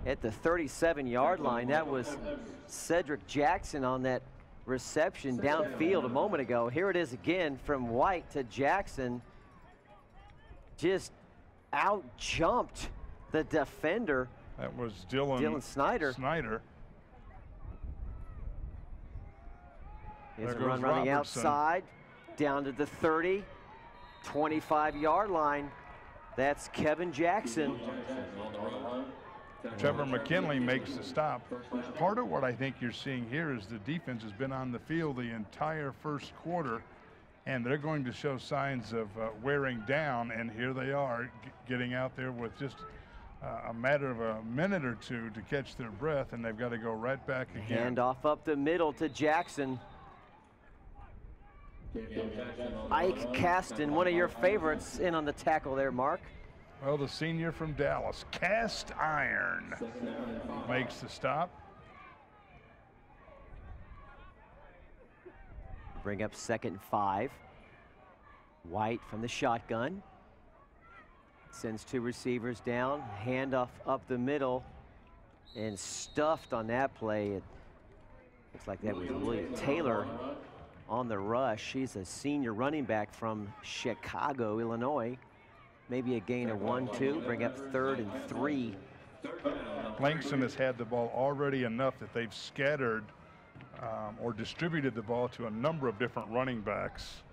at the 37-yard line. That was Cedric Jackson on that reception downfield a moment ago. Here it is again from White to Jackson. Just out-jumped the defender. That was Dylan Snyder. Here's a run running outside, down to the 30, 25-yard line. That's Kevin Jackson. Trevor McKinley makes the stop. Part of what I think you're seeing here is the defense has been on the field the entire first quarter, and they're going to show signs of wearing down, and here they are getting out there with just a matter of a minute or two to catch their breath, and they've got to go right back again. Hand off up the middle to Jackson. Ike Caston, one of your favorites, in on the tackle there, Mark. Well, the senior from Dallas, Cast Iron, makes the stop. Bring up 2nd and 5. White from the shotgun. Sends 2 receivers down, handoff up the middle, and stuffed on that play. It looks like that was William Taylor on the rush. He's a senior running back from Chicago, Illinois. Maybe a gain of 1-2, bring up 3rd and 3. Langston has had the ball already enough that they've scattered or distributed the ball to a number of different running backs.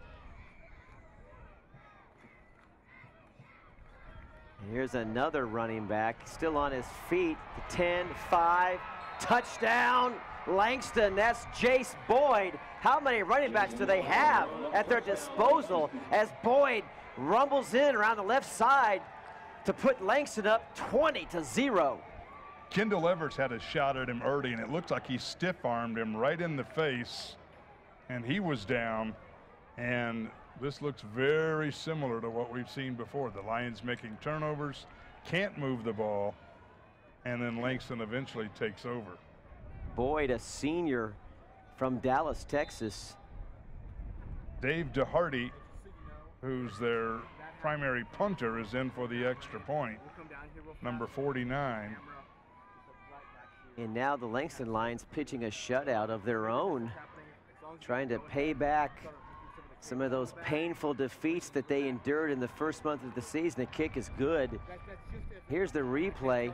Here's another running back, still on his feet. The 10, 5, touchdown, Langston. That's Jace Boyd. How many running backs do they have at their disposal as Boyd rumbles in around the left side to put Langston up 20-0. Kendall Everts had a shot at him early, and it looked like he stiff-armed him right in the face, and he was down. And this looks very similar to what we've seen before. The Lions making turnovers, can't move the ball, and then Langston eventually takes over. Boyd, a senior from Dallas, Texas. Dave DeHarty, who's their primary punter, is in for the extra point, number 49. And now the Langston Lions pitching a shutout of their own, trying to pay back some of those painful defeats that they endured in the first month of the season. The kick is good. Here's the replay.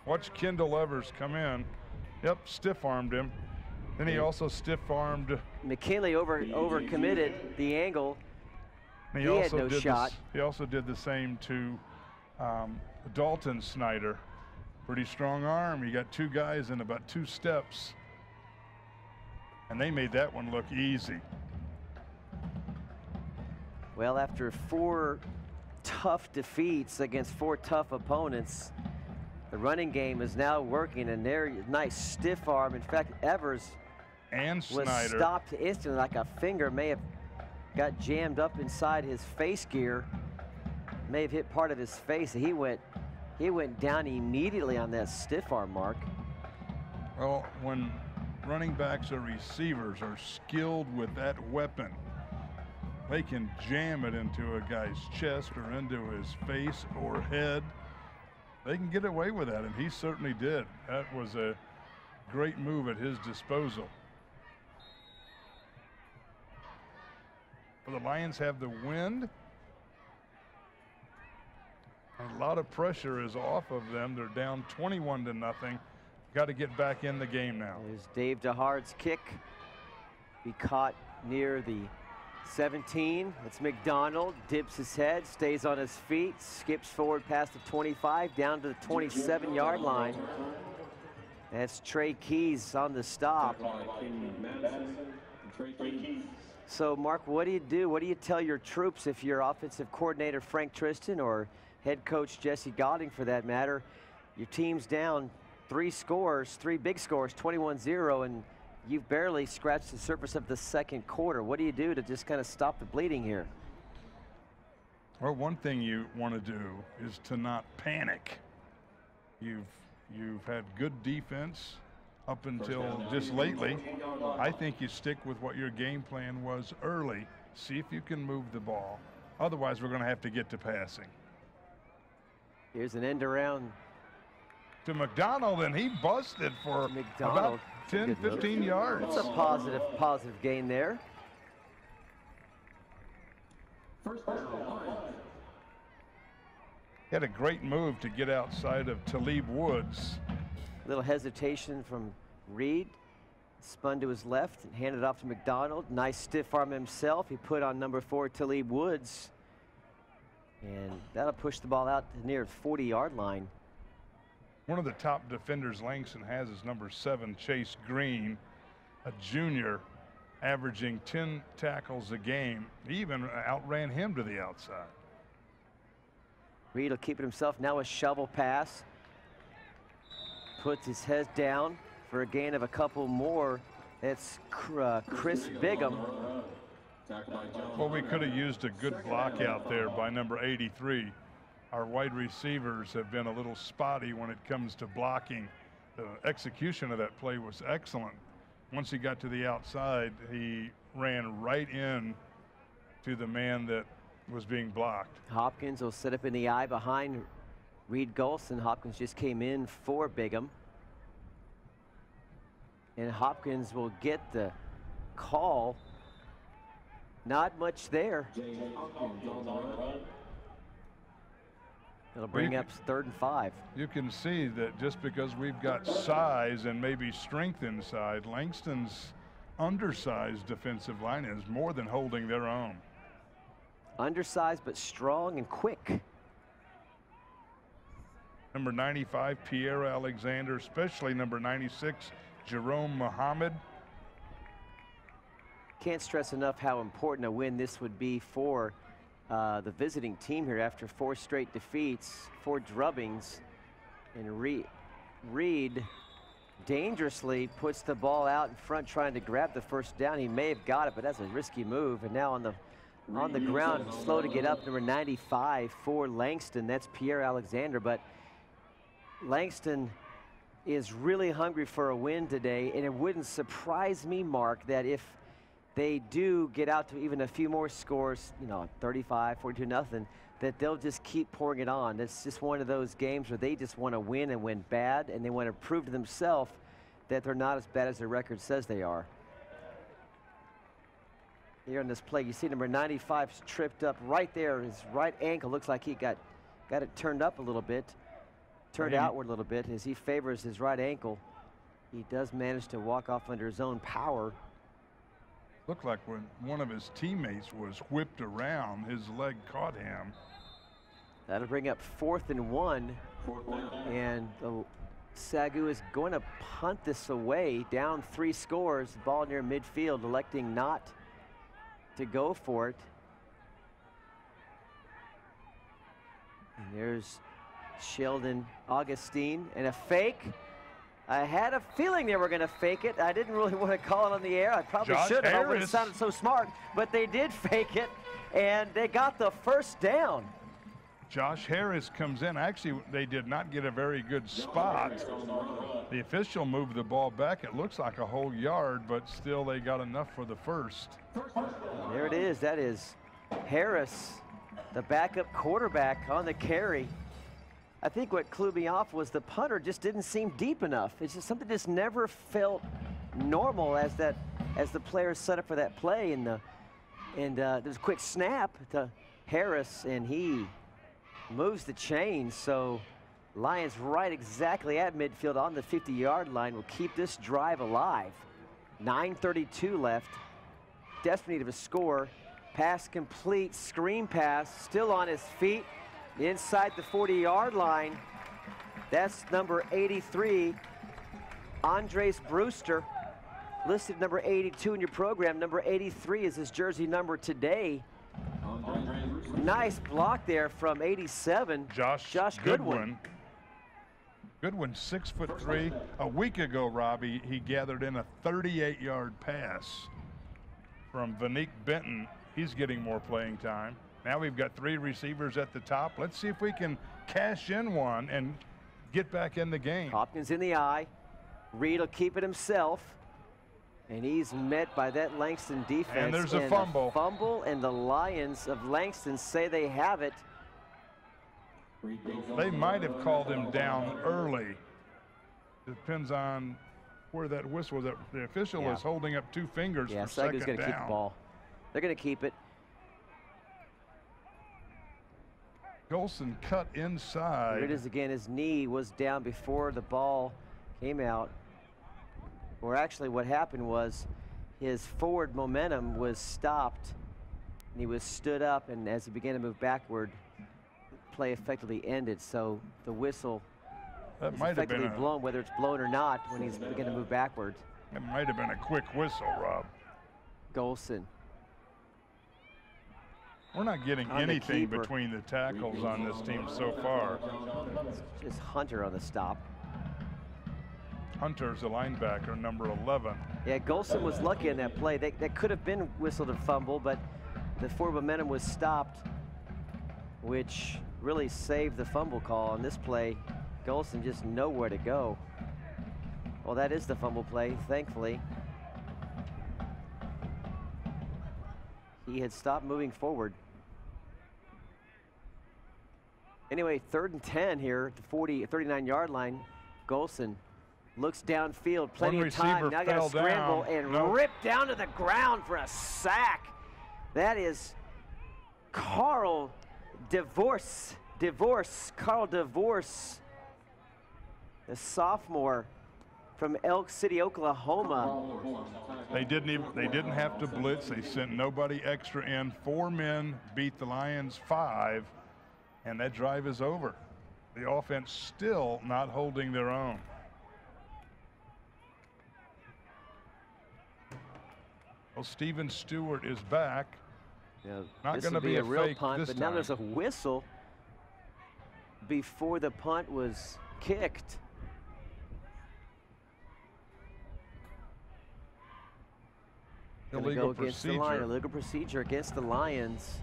Watch Kendall Evers come in. Yep, stiff-armed him. Then he also stiff-armed McKinley over-committed the angle. He had no shot. He also did the same to Dalton Snyder. Pretty strong arm. He got 2 guys in about 2 steps. And they made that one look easy. Well, after 4 tough defeats against 4 tough opponents, the running game is now working, and they're nice stiff arm. In fact, Evers and was Snyder stopped instantly, like a finger may have got jammed up inside his face gear, may have hit part of his face. He went down immediately on that stiff arm, Mark. Well, when running backs or receivers are skilled with that weapon, they can jam it into a guy's chest or into his face or head. They can get away with that, and he certainly did. That was a great move at his disposal. The Lions have the wind. A lot of pressure is off of them. They're down 21-0. Got to get back in the game now. There's Dave DeHaard's kick. Be caught near the 17. It's McDonald, dips his head, stays on his feet, skips forward past the 25, down to the 27-yard line. That's Trey Keys on the stop. So, Mark, what do you do? What do you tell your troops if you're offensive coordinator Frank Tristan or head coach Jesse Godding for that matter? Your team's down 3 big scores, 21-0, and you've barely scratched the surface of the second quarter. What do you do to just kind of stop the bleeding here? Well, one thing you want to do is to not panic. You've had good defense up until just lately. I think you stick with what your game plan was early. See if you can move the ball. Otherwise, we're going to have to get to passing. Here's an end around to McDonald, and he busted for about 10, 15 yards. That's a positive gain there. He had a great move to get outside of Talib Woods. Little hesitation from Reed. Spun to his left and handed off to McDonald. Nice stiff arm himself. He put on number 4, Talib Woods. And that'll push the ball out to near the 40-yard line. One of the top defenders Langston has is number 7, Chase Green, a junior, averaging 10 tackles a game. He even outran him to the outside. Reed will keep it himself. Now a shovel pass. Puts his head down for a gain of a couple more. That's Chris Bigham. Well, we could have used a good block out there by number 83. Our wide receivers have been a little spotty when it comes to blocking. The execution of that play was excellent. Once he got to the outside, he ran right in to the man that was being blocked. Hopkins will sit up in the eye behind Reed Golson. Hopkins just came in for Bigham. And Hopkins will get the call. Not much there. It'll bring up 3rd and 5. You can see that just because we've got size and maybe strength inside, Langston's undersized defensive line is more than holding their own. Undersized but strong and quick. Number 95, Pierre Alexander, especially number 96, Jerome Muhammad. Can't stress enough how important a win this would be for the visiting team here after 4 straight defeats, 4 drubbings. And Reed dangerously puts the ball out in front trying to grab the first down. He may have got it, but that's a risky move. And now on the ground, slow to get up, number 95 for Langston. That's Pierre Alexander. But Langston is really hungry for a win today, and it wouldn't surprise me, Mark, that if they do get out to even a few more scores, 35, 42, nothing, that they'll just keep pouring it on. It's just one of those games where they just want to win and win bad, and they want to prove to themselves that they're not as bad as their record says they are. Here on this play, you see number 95's tripped up right there. His right ankle looks like he got it turned up a little bit, turned outward a little bit as he favors his right ankle. He does manage to walk off under his own power. Looked like when one of his teammates was whipped around, his leg caught him. That'll bring up 4th and 1. And SAGU is going to punt this away, down 3 scores, ball near midfield, electing not to go for it. And there's Sheldon Augustine and a fake. I had a feeling they were going to fake it. I didn't really want to call it on the air. I probably should have. I wouldn't have sounded so smart, but they did fake it, and they got the first down. Josh Harris comes in. Actually, they did not get a very good spot. The official moved the ball back. It looks like a whole yard, but still they got enough for the first. There it is. That is Harris, the backup quarterback on the carry. I think what clued me off was the punter just didn't seem deep enough. It's just something just never felt normal as the players set up for that play, and And there's a quick snap to Harris, and he moves the chains. So Lions right exactly at midfield on the 50-yard line will keep this drive alive. 9:32 left. Desperate need of a score. Pass complete, screen pass, still on his feet inside the 40-yard line. That's number 83, Andres Brewster, listed number 82 in your program. Number 83 is his jersey number today. Nice block there from 87, Josh Goodwin. Goodwin, 6'3". A week ago, Robbie, he gathered in a 38-yard pass from Vanique Benton. He's getting more playing time. Now we've got 3 receivers at the top. Let's see if we can cash in one and get back in the game. Hopkins in the eye. Reed will keep it himself. And he's met by that Langston defense. And there's a fumble. Fumble, and the Lions of Langston say they have it. They might have called him down early. Depends on where that whistle, that the official was holding up 2 fingers for second SAGU's going to keep the ball. They're going to keep it. Golson cut inside. Here it is again. His knee was down before the ball came out. Or actually what happened was his forward momentum was stopped, and he was stood up, and as he began to move backward, play effectively ended. So the whistle is effectively blown, whether it's blown or not, when he's beginning to move backward. It might have been a quick whistle, Rob. Golson. We're not getting anything between the tackles on this team so far. Just Hunter on the stop. Hunter's a linebacker, number 11. Yeah, Golson was lucky in that play. That could have been whistled a fumble, but the forward momentum was stopped, which really saved the fumble call on this play. Golson just nowhere to go. Well, that is the fumble play, thankfully. He had stopped moving forward. Anyway, 3rd and 10 here at the 39-yard line. Golson looks downfield, plenty of time. Now got to scramble and rip down to the ground for a sack. That is Carl DeVorce, the sophomore from Elk City, Oklahoma. They didn't have to blitz. They sent nobody extra in. 4 men beat the Lions 5, and that drive is over. The offense still not holding their own. Well, Steven Stewart is back. Yeah, not going to be a real fake punt, this but time. now there's a whistle before the punt was kicked. Illegal procedure. Illegal procedure against the Lions.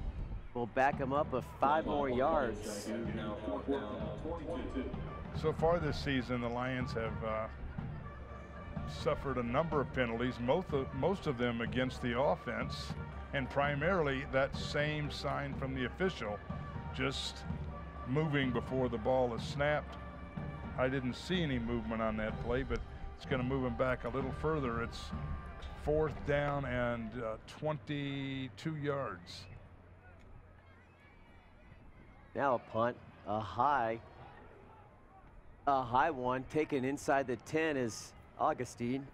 Will back them up 5 more yards. So far this season, the Lions have suffered a number of penalties, most of them against the offense, and primarily that same sign from the official, just moving before the ball is snapped. I didn't see any movement on that play, but it's going to move him back a little further. It's 4th down and 22 yards. Now a punt, a high one taken inside the 10 is Augustine.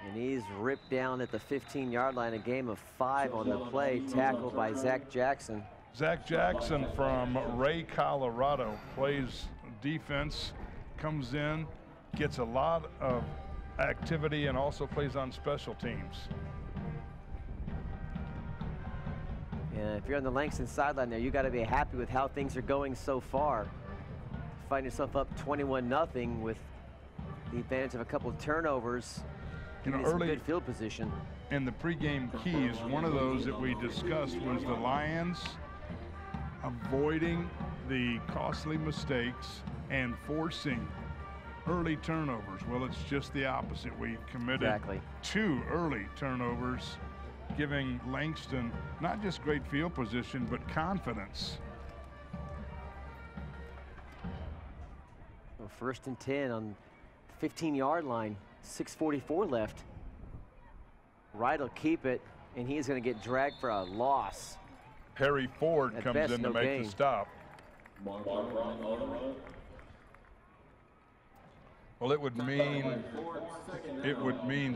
And he's ripped down at the 15-yard line, a game of 5 on the play, tackled by Zach Jackson. Zach Jackson from Ray, Colorado, plays defense, comes in, gets a lot of activity, and also plays on special teams. Yeah, if you're on the Langston sideline there, you got to be happy with how things are going so far. Find yourself up 21-0 with the advantage of a couple of turnovers. Early good field position. In the pregame keys, one of those that we discussed was the Lions avoiding the costly mistakes and forcing early turnovers. Well, it's just the opposite. We committed 2 early turnovers, giving Langston not just great field position, but confidence. Well, 1st and 10 on the 15-yard line, 6:44 left. Wright will keep it. And he's going to get dragged for a loss. Harry Ford At comes best, in to no make gain. the stop. Well, it would mean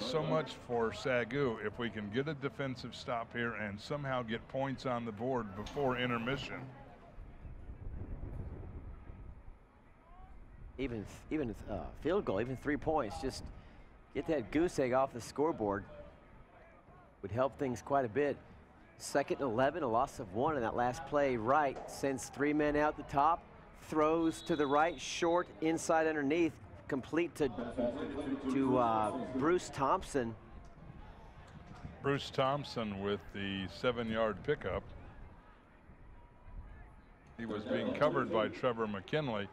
so much for SAGU if we can get a defensive stop here and somehow get points on the board before intermission. Even field goal, even 3 points, just get that goose egg off the scoreboard would help things quite a bit. 2nd and 11, a loss of 1 in that last play. Wright sends 3 men out the top, throws to the right, short, inside underneath, complete to Bruce Thompson. Bruce Thompson with the 7-yard pickup. He was being covered by Trevor McKinley.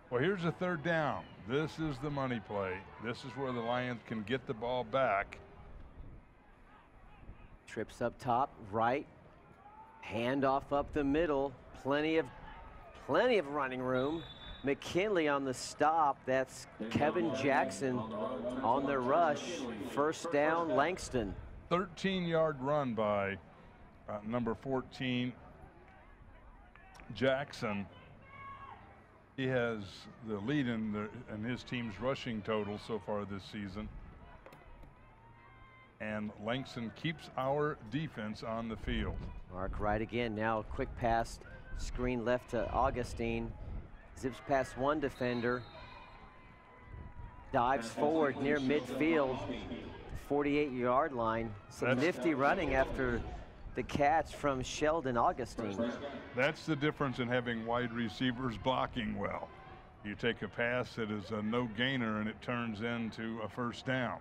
Well, here's a 3rd down. This is the money play. This is where the Lions can get the ball back. Trips up top, right, handoff up the middle, plenty of running room. McKinley on the stop. That's Kevin Jackson on the rush. 1st down, Langston. 13-yard run by number 14, Jackson. He has the lead in his team's rushing total so far this season. And Langston keeps our defense on the field. Mark Wright again. Now a quick pass, screen left to Augustine. Zips past 1 defender. Dives forward near midfield, 48-yard line. Some nifty running after the catch from Sheldon Augustine. That's the difference in having wide receivers blocking well. You take a pass that is a no-gainer and it turns into a 1st down.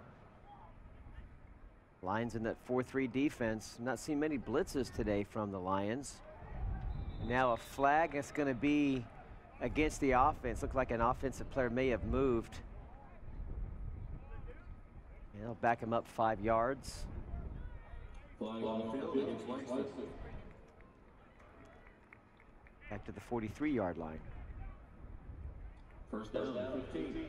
Lions in that 4-3 defense. I'm not seeing many blitzes today from the Lions. Now a flag that's going to be against the offense. Looks like an offensive player may have moved. And they'll back him up 5 yards. Back to the 43-yard line. 1st down, 15.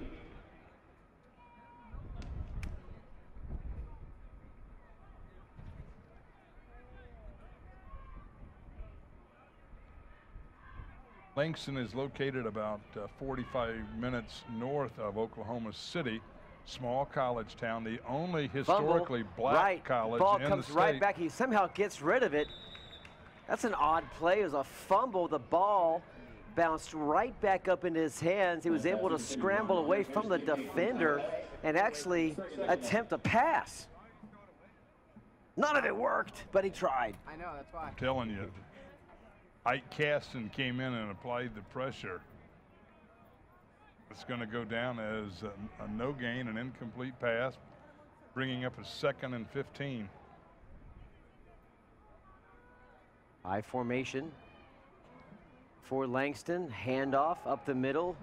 Langston is located about 45 minutes north of Oklahoma City, small college town, the only historically black college Ball in the comes state. right back. He somehow gets rid of it. That's an odd play. It was a fumble. The ball bounced right back up into his hands. He was able to scramble away from the defender and actually attempt a pass. None of it worked, but he tried. I know, that's why. I'm telling you. Ike Caston came in and applied the pressure. It's going to go down as a no gain, an incomplete pass, bringing up a 2nd and 15. High formation for Langston. Handoff up the middle.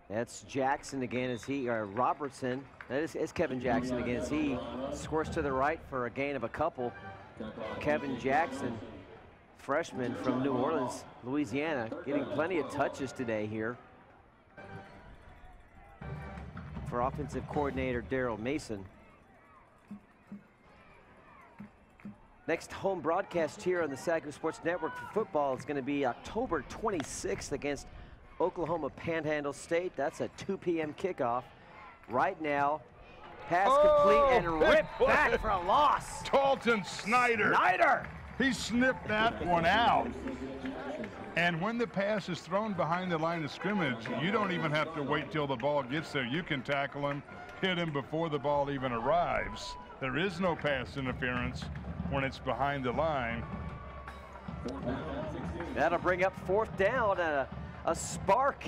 That's Jackson again as Robertson. That is Kevin Jackson again as he squirts to the right for a gain of a couple. Kevin Jackson, freshman from New Orleans, Louisiana, getting plenty of touches today here for offensive coordinator Daryl Mason. Next home broadcast here on the SAGU Sports Network for football is going to be October 26th against Oklahoma Panhandle State. That's a 2 p.m. kickoff. Right now, pass complete and ripped back for a loss. Talton Snyder. He snipped that one out. And when the pass is thrown behind the line of scrimmage, you don't even have to wait till the ball gets there. You can tackle him, hit him before the ball even arrives. There is no pass interference when it's behind the line. That'll bring up 4th down. A spark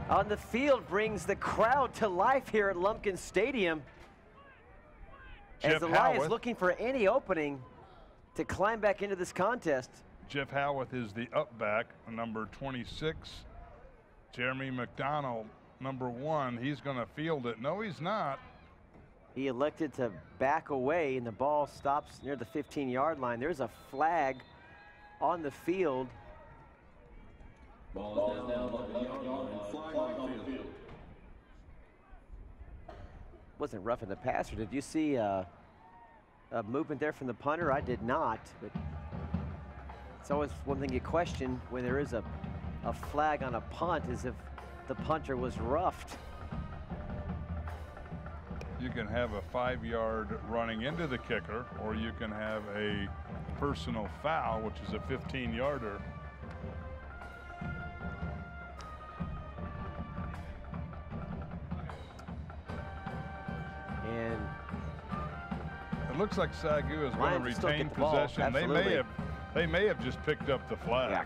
on the field brings the crowd to life here at Lumpkin Stadium. As the Lions looking for any opening to climb back into this contest. Jeff Howarth is the up back, number 26. Jeremy McDonald, number 1. He's going to field it. No, he's not. He elected to back away, and the ball stops near the 15-yard line. There's a flag on the field. Ball is down on the yard and flag on the field. Wasn't roughing the passer. Did you see a movement there from the punter. I did not, but it's always one thing you question when there is a flag on a punt, is if the punter was roughed. You can have a 5-yard running into the kicker, or you can have a personal foul, which is a 15-yarder. And it looks like SAGU is going to retain possession. They may have just picked up the flag. Yeah.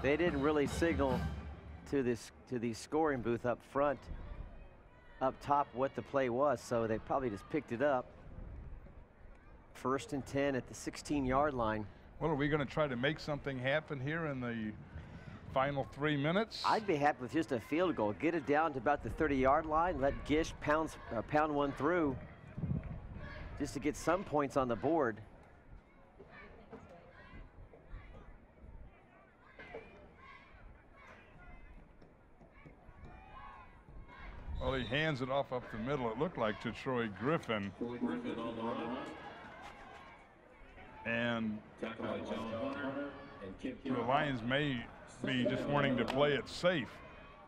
They didn't really signal to the scoring booth up front, up top, what the play was, so they probably just picked it up. 1st and 10 at the 16-yard line. Well, are we going to try to make something happen here in the final 3 minutes? I'd be happy with just a field goal. Get it down to about the 30-yard line. Let Gish pound one through just to get some points on the board. Well, he hands it off up the middle, it looked like, to Troy Griffin. And the Lions may be just wanting to play it safe.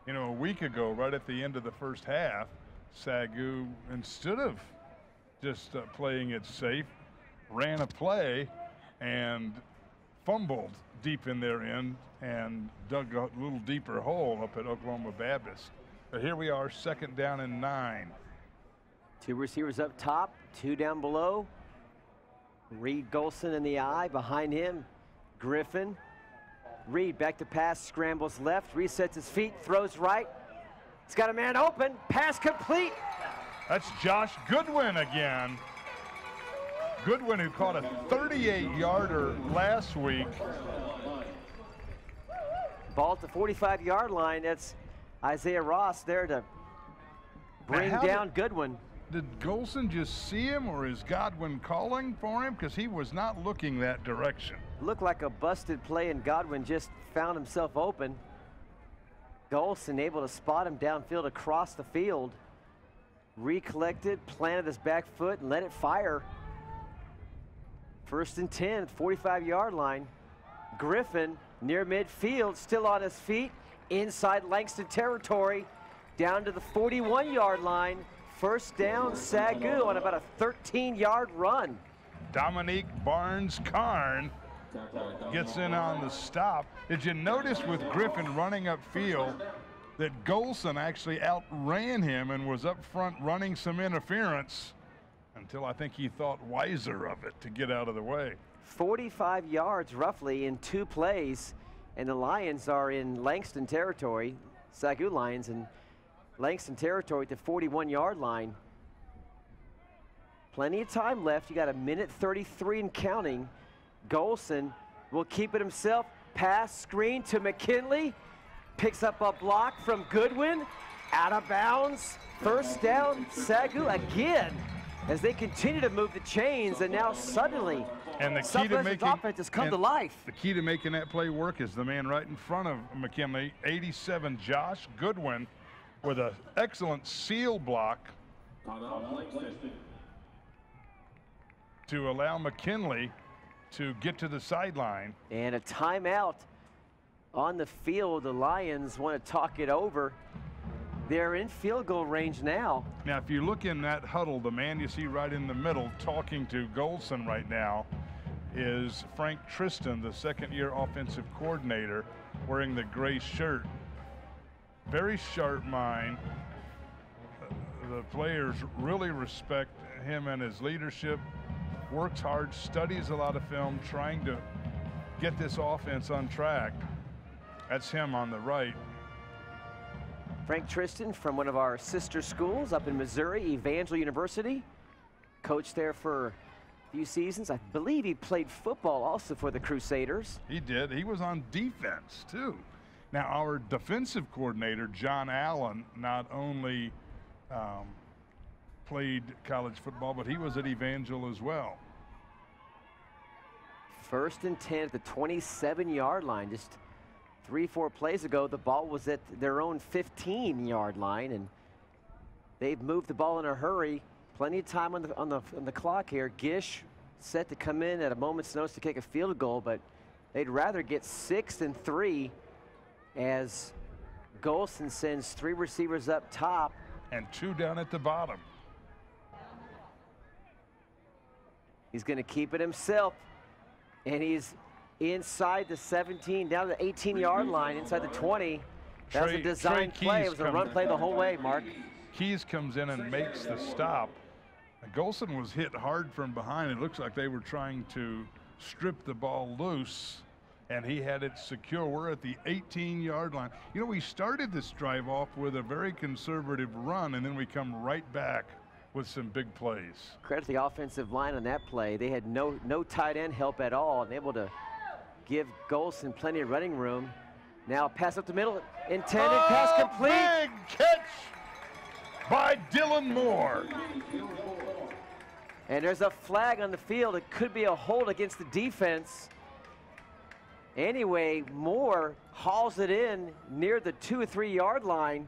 You know, a week ago, right at the end of the first half, SAGU, instead of just playing it safe, ran a play and fumbled deep in their end and dug a little deeper hole up at Oklahoma Baptist. But here we are, 2nd down and 9. 2 receivers up top, 2 down below. Reed Golson in the eye, behind him, Griffin. Reed back to pass, scrambles left, resets his feet, throws right. He's got a man open, pass complete. That's Josh Goodwin again. Goodwin, who caught a 38-yarder last week. Ball at the 45-yard line. That's Isaiah Ross there to bring down Goodwin. Did Golson just see him, or is Godwin calling for him? Because he was not looking that direction. Looked like a busted play, and Godwin just found himself open. Golson able to spot him downfield across the field. Recollected, planted his back foot, and let it fire. 1st and 10, 45-yard line. Griffin near midfield, still on his feet, inside Langston territory, down to the 41-yard line. 1st down, SAGU on about a 13-yard run. Dominique Barnes-Karn gets in on the stop. Did you notice with Griffin running upfield that Golson actually outran him and was up front running some interference until I think he thought wiser of it to get out of the way. 45 yards roughly in 2 plays, and the Lions are in Langston territory. SAGU Lions in Langston territory at the 41-yard line. Plenty of time left. You got 1:33 and counting. Golson will keep it himself. Pass screen to McKinley. Picks up a block from Goodwin. Out of bounds. 1st down, SAGU again, as they continue to move the chains, and now suddenly and the key to making offense has come to life. The key to making that play work is the man right in front of McKinley, 87, Josh Goodwin, with an excellent seal block to allow McKinley to get to the sideline. And a timeout on the field. The Lions want to talk it over. They're in field goal range now. Now, if you look in that huddle, the man you see right in the middle talking to Golson right now is Frank Tristan, the 2nd-year offensive coordinator, wearing the gray shirt. Very sharp mind. The players really respect him and his leadership. Works hard, studies a lot of film, trying to get this offense on track. That's him on the right. Frank Tristan from one of our sister schools up in Missouri, Evangel University. Coached there for a few seasons. I believe he played football also for the Crusaders. He did. He was on defense, too. Now, our defensive coordinator, John Allen, not only played college football, but he was at Evangel as well. 1st and 10 at the 27-yard line. Just 3-4 plays ago, the ball was at their own 15-yard line, and they've moved the ball in a hurry. Plenty of time on the clock here. Gish set to come in at a moment's notice to kick a field goal, but they'd rather get 6 than 3 as Golson sends 3 receivers up top. And 2 down at the bottom. He's going to keep it himself, and he's inside the 17, down to the 18-yard line, inside the 20. That was a design play. It was a run play the whole way, Mark. Keys comes in and makes the stop. Golson was hit hard from behind. It looks like they were trying to strip the ball loose, and he had it secure. We're at the 18-yard line. You know, we started this drive off with a very conservative run, and then we come right back with some big plays. Credit the offensive line on that play. They had no tight end help at all, and able to give Golson plenty of running room. Now pass up the middle, intended pass complete. Big catch by Dylan Moore. And there's a flag on the field. It could be a hold against the defense. Anyway, Moore hauls it in near the 2 or 3 yard line.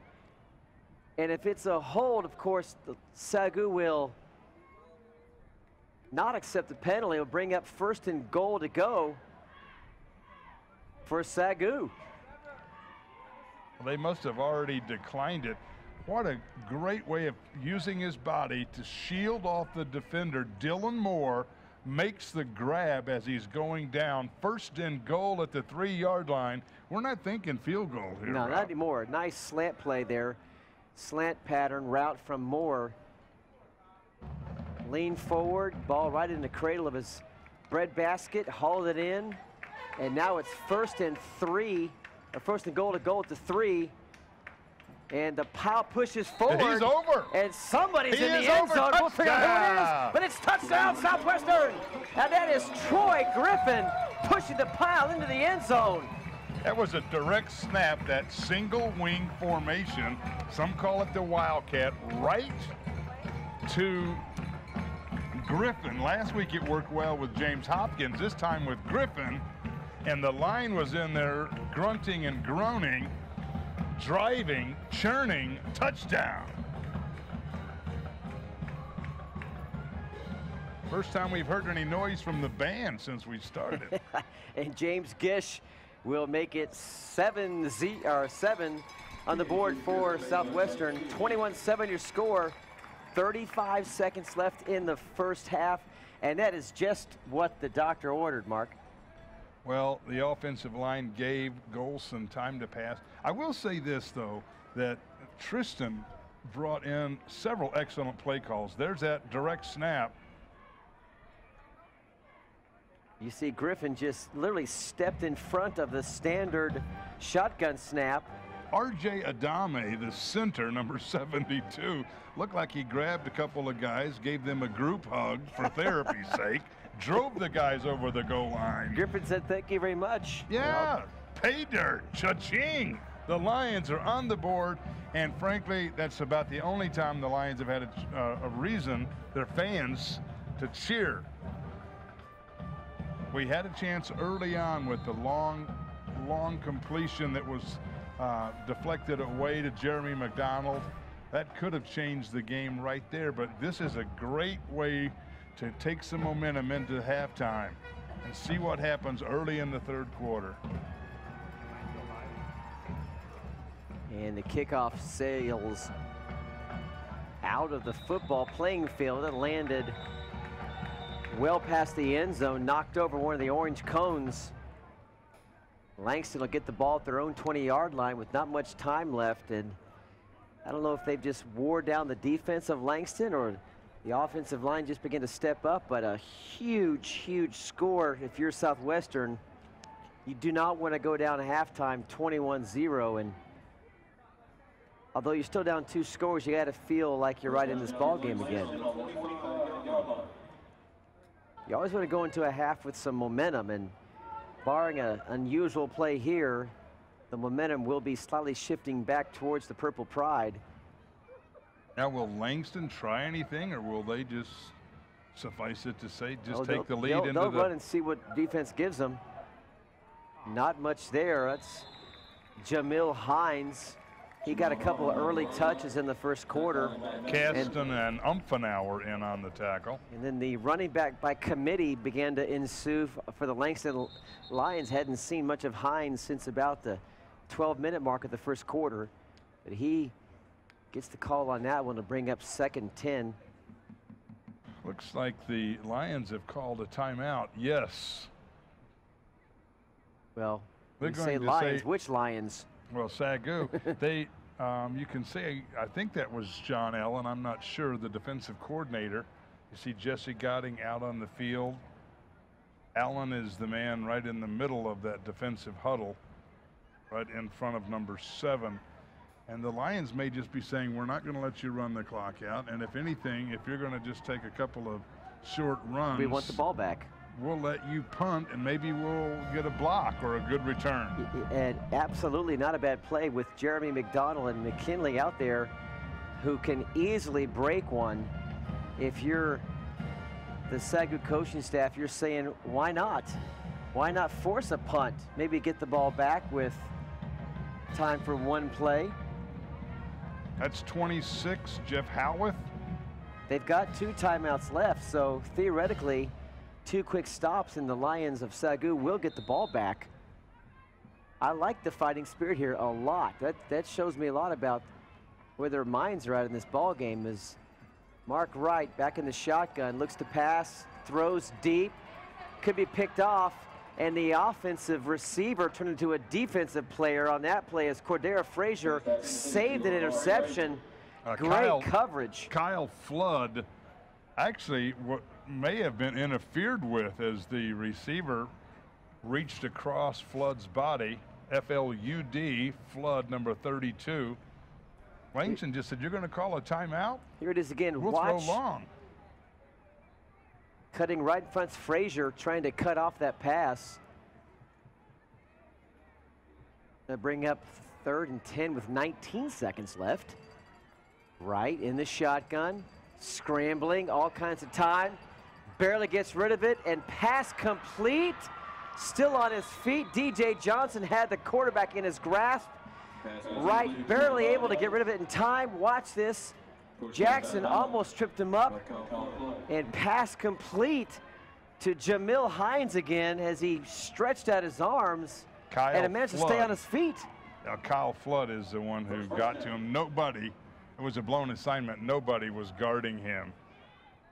And if it's a hold, of course, the SAGU will not accept the penalty. It'll bring up 1st and goal to go for SAGU. Well, they must have already declined it. What a great way of using his body to shield off the defender. Dylan Moore makes the grab as he's going down. 1st and goal at the 3 yard line. We're not thinking field goal here. No, Rob. not anymore. Nice slant play there. Slant pattern route from Moore. Lean forward, ball right in the cradle of his bread basket, hauled it in. And now it's 1st and 3, or 1st and goal to go at the 3. And the pile pushes forward. He's over. And somebody's He in the is end over. zone. We'll figure out who it is. But it's touchdown Southwestern. And that is Troy Griffin pushing the pile into the end zone. That was a direct snap, that single wing formation. Some call it the Wildcat, right to Griffin. Last week it worked well with James Hopkins, this time with Griffin. And the line was in there grunting and groaning, driving, churning, touchdown. First time we've heard any noise from the band since we started. And James Gish will make it 7 on the board for Southwestern. 21-7 your score. 35 seconds left in the first half, and that is just what the doctor ordered, Mark. Well, the offensive line gave Golson time to pass. I will say this, though, that Tristan brought in several excellent play calls. There's that direct snap. You see Griffin just literally stepped in front of the standard shotgun snap. R.J. Adame, the center, number 72, looked like he grabbed a couple of guys, gave them a group hug for therapy's sake, drove the guys over the goal line. Griffin said, "Thank you very much." Yeah, well, pay dirt, cha-ching. The Lions are on the board, and frankly, that's about the only time the Lions have had a reason, their fans, to cheer. We had a chance early on with the long completion that was deflected away to Jeremy McDonald. That could have changed the game right there, but this is a great way to take some momentum into halftime and see what happens early in the third quarter. And the kickoff sails out of the football playing field. It landed well past the end zone, knocked over one of the orange cones. Langston will get the ball at their own 20-yard line with not much time left, and I don't know if they've just wore down the defense of Langston or the offensive line just began to step up, but a huge score if you're Southwestern. You do not want to go down at halftime 21-0, and although you're still down 2 scores, you got to feel like you're right in this ball game again. You always want to go into a half with some momentum, and barring an unusual play here, the momentum will be slightly shifting back towards the Purple Pride. Now, will Langston try anything, or will they just suffice it to say, just take the lead into they'll run and see what defense gives them. Not much there. That's Jamil Hines He got a couple of early touches in the first quarter. Caston and Umfenauer in on the tackle. And then the running back by committee began to ensue for the Langston Lions. Hadn't seen much of Hines since about the 12-minute mark of the first quarter. But he gets the call on that one to bring up 2nd and 10. Looks like the Lions have called a timeout. Yes. Well, they're say Lions. Which Lions? Well, SAGU. They, you can say, I think that was John Allen. I'm not sure, the defensive coordinator. You see Jesse Gotting out on the field. Allen is the man right in the middle of that defensive huddle, right in front of number 7. And the Lions may just be saying, we're not going to let you run the clock out. And if anything, if you're going to just take a couple of short runs, we want the ball back. We'll let you punt, and maybe we'll get a block or a good return. And absolutely not a bad play with Jeremy McDonald and McKinley out there, who can easily break one. If you're the SAGU coaching staff, you're saying, why not? Why not force a punt? Maybe get the ball back with time for one play. That's 26, Jeff Howarth. They've got 2 timeouts left, so theoretically, 2 quick stops and the Lions of SAGU will get the ball back. I like the fighting spirit here a lot. That shows me a lot about where their minds are at in this ball game. Is Mark Wright back in the shotgun, looks to pass, throws deep, could be picked off, and the offensive receiver turned into a defensive player on that play as Cordero Frazier saved an interception. Great coverage. Kyle Flood actually what may have been interfered with as the receiver reached across Flood's body. F-L-U-D, Flood, number 32. Langston just said, you're going to call a timeout? Here it is again. We'll Watch. throw long. Cutting right in front, Frazier trying to cut off that pass. Gonna bring up 3rd and 10 with 19 seconds left. Right in the shotgun, scrambling, all kinds of time. Barely gets rid of it, and pass complete. Still on his feet. DJ Johnson had the quarterback in his grasp. Right, barely able to get rid of it in time. Watch this. Jackson almost tripped him up, and pass complete to Jamil Hines again as he stretched out his arms and managed to stay on his feet. Now, Kyle Flood is the one who got to him. Nobody, it was a blown assignment. Nobody was guarding him.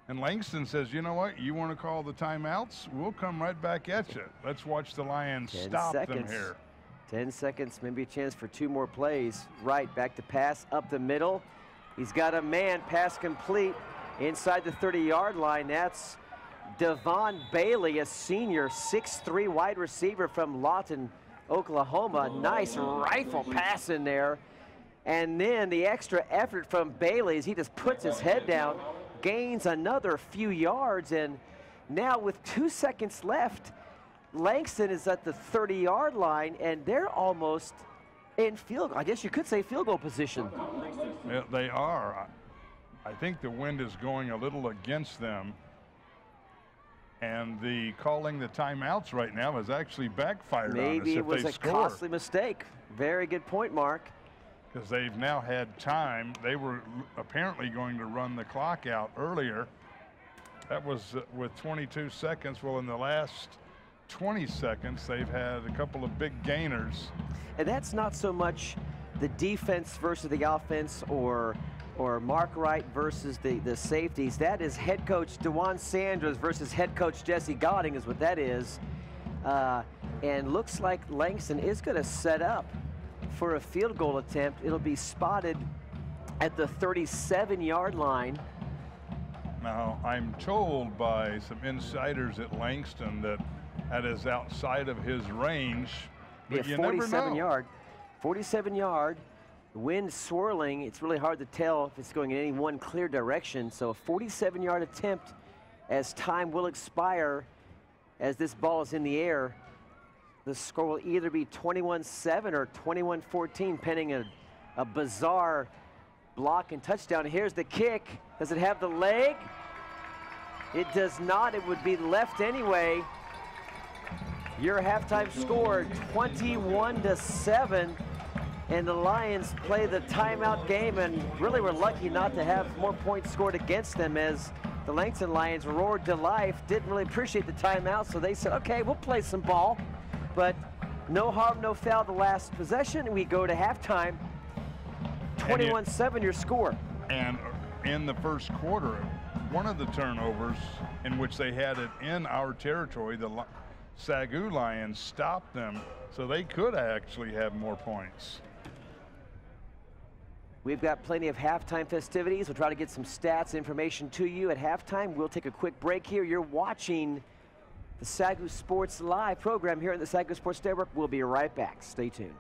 And Langston says, you know what, you want to call the timeouts? We'll come right back at you. Let's watch the Lions stop them here. 10 seconds, maybe a chance for 2 more plays. Right, back to pass up the middle. He's got a man, pass complete inside the 30-yard line. That's Devon Bailey, a senior, 6'3" wide receiver from Lawton, Oklahoma. Nice rifle pass in there. And then the extra effort from Bailey as he just puts his head down, gains another few yards, and now with 2 seconds left, Langston is at the 30-yard line, and they're almost in field, I guess you could say, field goal position. Yeah, they are. I think the wind is going a little against them, and the calling the timeouts right now has actually backfired on us if they score. Maybe it was a costly mistake. Very good point, Mark. Because they've now had time. They were apparently going to run the clock out earlier. That was with 22 seconds. Well, in the last 20 seconds, they've had a couple of big gainers. And that's not so much the defense versus the offense or Mark Wright versus the safeties. That is head coach DeJuan Sanders versus head coach Jesse Gotting is what that is. And looks like Langston is going to set up for a field goal attempt. It'll be spotted at the 37-yard line. Now, I'm told by some insiders at Langston that is outside of his range, but you never know. 47-yard, wind swirling. It's really hard to tell if it's going in any one clear direction. So a 47-yard attempt as time will expire as this ball is in the air. The score will either be 21-7 or 21-14, pending a bizarre block and touchdown. Here's the kick. Does it have the leg? It does not. It would be left anyway. Your halftime score, 21-7. and the Lions play the timeout game, and really were lucky not to have more points scored against them, as the Langston Lions roared to life, didn't really appreciate the timeout, so they said, okay, we'll play some ball. But no harm, no foul the last possession, and we go to halftime. 21-7 your score. And in the first quarter, one of the turnovers in which they had it in our territory, the SAGU Lions stopped them, so they could actually have more points. We've got plenty of halftime festivities. We'll try to get some stats information to you at halftime. We'll take a quick break here. You're watching the SAGU Sports Live program here on the SAGU Sports Network. We'll be right back. Stay tuned.